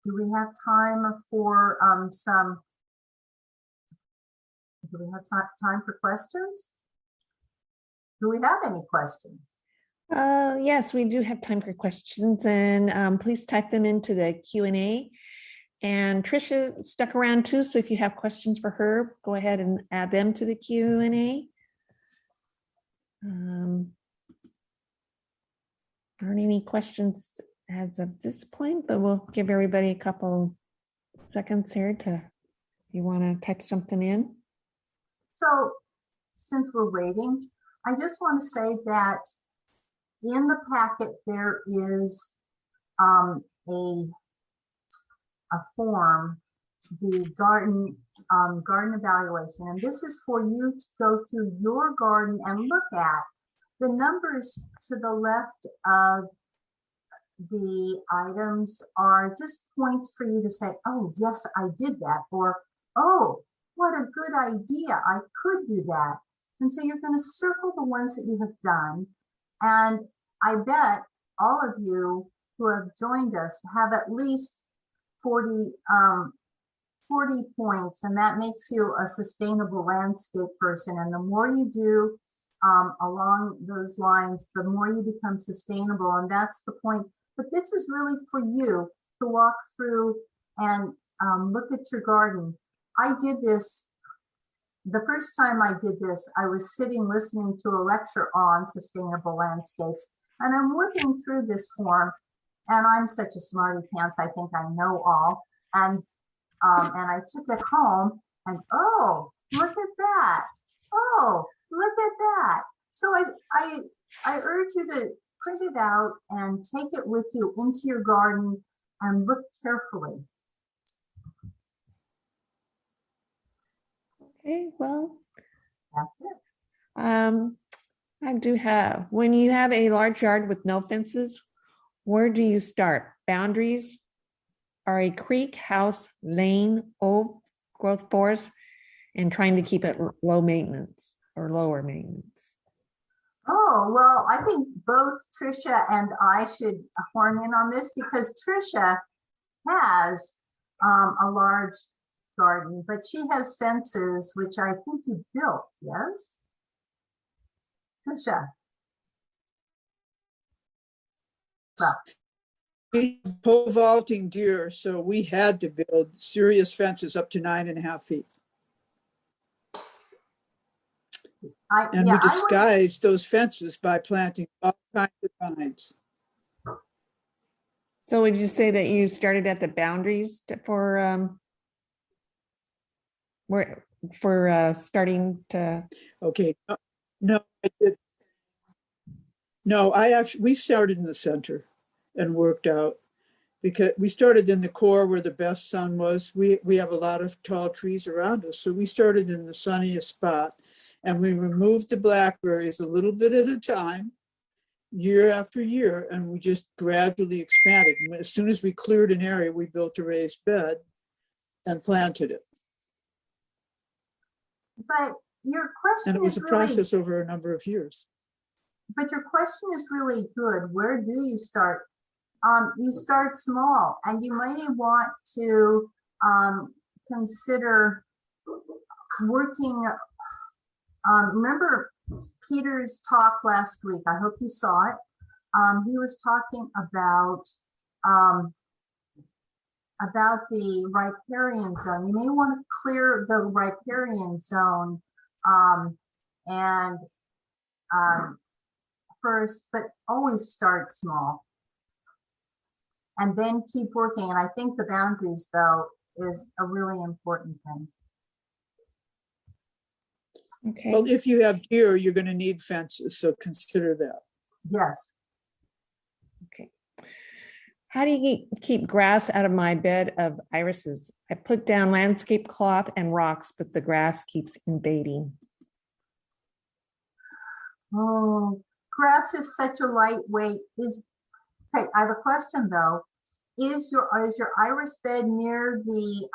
Do we have time for do we have time for questions? Do we have any questions? Yes, we do have time for questions, and please type them into the Q&A. And Tricia stuck around too, so if you have questions for her, go ahead and add them to the Q&A. Aren't any questions as of this point, but we'll give everybody a couple seconds here to, if you want to type something in. So since we're waiting, I just want to say that in the packet there is a form, the garden evaluation, and this is for you to go through your garden and look at. The numbers to the left of the items are just points for you to say, oh, yes, I did that, or, oh, what a good idea, I could do that. And so you're going to circle the ones that you have done. And I bet all of you who have joined us have at least 40, 40 points, and that makes you a sustainable landscape person. And the more you do along those lines, the more you become sustainable. And that's the point. But this is really for you to walk through and look at your garden. I did this. The first time I did this, I was sitting listening to a lecture on sustainable landscapes, and I'm working through this form, and I'm such a smarty pants. I think I know all, and I took it home, and oh, look at that! Oh, look at that! So I urge you to print it out and take it with you into your garden and look carefully. Okay, well, That's it. I do have, when you have a large yard with no fences, where do you start? Boundaries are a creek, house, lane, old growth forest, and trying to keep it low maintenance or lower maintenance. Oh, well, I think both Trisha and I should horn in on this because Trisha has a large garden, but she has fences, which I think you built, yes? Trisha. Well, We have pole vaulting deer, so we had to build serious fences up to 9.5 feet. And we disguised those fences by planting all kinds of vines. So would you say that you started at the boundaries for starting to? Okay, no, I did. No, we started in the center and worked out, because we started in the core where the best sun was. We have a lot of tall trees around us, so we started in the sunniest spot, and we removed the blackberries a little bit at a time, year after year, and we just gradually expanded. And as soon as we cleared an area, we built a raised bed and planted it. But your question and it was is a process over a number of years. But your question is really good. Where do you start? You start small, and you may want to consider working. Remember Peter's talk last week? I hope you saw it. He was talking about the riparian zone. You may want to clear the riparian zone first, but always start small and then keep working. And I think the boundaries, though, is a really important thing. Okay. Well, if you have deer, you're going to need fences, so consider that. Yes. Okay. How do you keep grass out of my bed of irises? I put down landscape cloth and rocks, but the grass keeps invading. Oh, grass is such a lightweight. Okay, I have a question though. Is your iris bed near the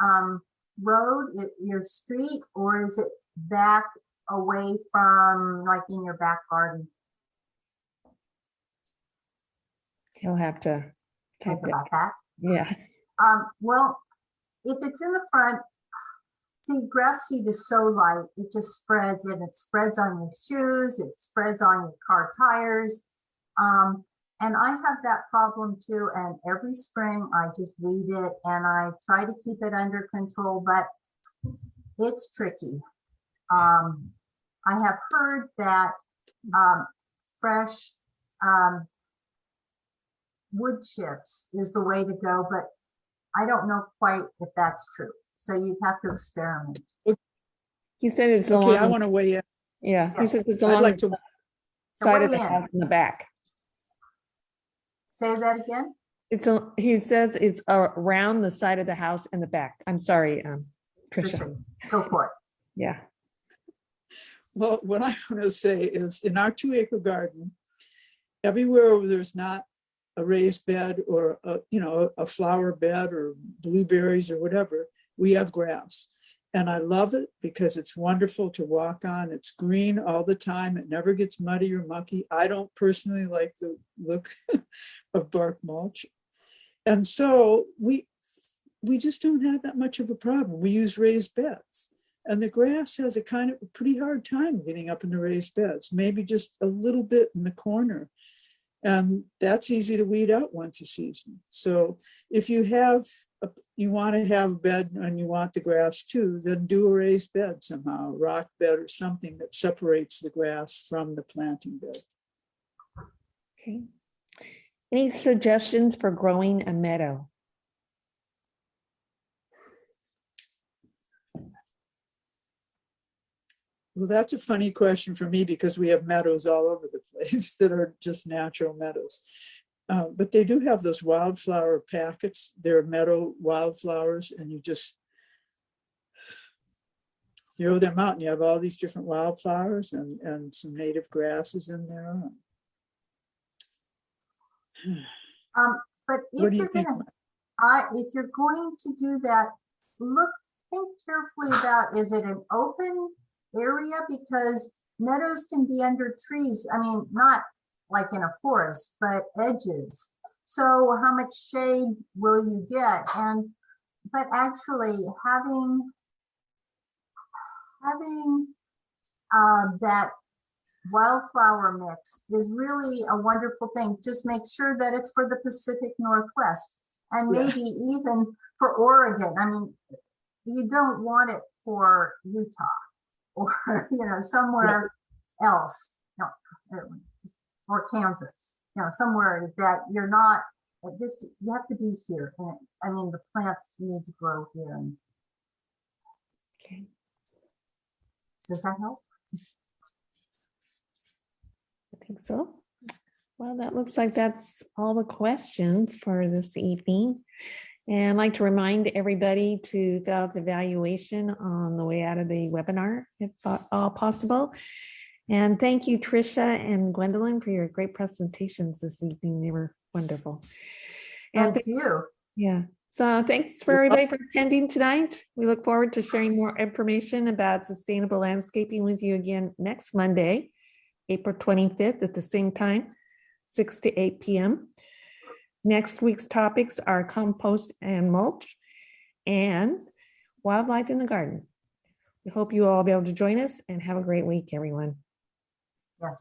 road, your street, or is it back away from, like, in your back garden? He'll have to think about that. Yeah. Well, if it's in the front, see, grass seed is so light, it just spreads, and it spreads on your shoes, it spreads on your car tires. And I have that problem too. And every spring I just weed it and I try to keep it under control, but it's tricky. I have heard that fresh wood chips is the way to go, but I don't know quite if that's true. So you'd have to experiment. He said it's okay, along. I want to weigh in. Yeah, yes. He says it's along like the side of the house in the back. Say that again. He says it's around the side of the house in the back. I'm sorry, Trisha. Go for it. Yeah. Well, what I want to say is, in our 2-acre garden, everywhere where there's not a raised bed or a flower bed or blueberries or whatever, we have grass. And I love it because it's wonderful to walk on. It's green all the time. It never gets muddy or mucky. I don't personally like the look of bark mulch. And so we just don't have that much of a problem. We use raised beds. And the grass has a kind of a pretty hard time getting up in the raised beds, maybe just a little bit in the corner. And that's easy to weed out once a season. So if you want to have a bed and you want the grass too, then do a raised bed somehow, a rock bed or something that separates the grass from the planting bed. Okay. Any suggestions for growing a meadow? Well, that's a funny question for me because we have meadows all over the place that are just natural meadows. But they do have those wildflower packets. They're meadow wildflowers, and you just throw them out and you have all these different wildflowers and some native grasses in there. But What if do you you're think? if you're going to do that, think carefully about, is it an open area? Because meadows can be under trees. I mean, not like in a forest, but edges. So how much shade will you get? But actually having that wildflower mix is really a wonderful thing. Just make sure that it's for the Pacific Northwest and maybe even for Oregon. I mean, you don't want it for Utah or, somewhere else, or Kansas, somewhere that you're not, you have to be here. And I mean, the plants need to grow here. Okay. Does that help? I think so. Well, that looks like that's all the questions for this evening. And I'd like to remind everybody to fill out the evaluation on the way out of the webinar, if all possible. And thank you, Tricia and Gwendolyn, for your great presentations this evening. They were wonderful. And Thank you. yeah. So thanks for everybody for attending tonight. We look forward to sharing more information about sustainable landscaping with you again next Monday, April 25th at the same time, 6 to 8 p.m. Next week's topics are compost and mulch and wildlife in the garden. We hope you all be able to join us and have a great week, everyone. Yes.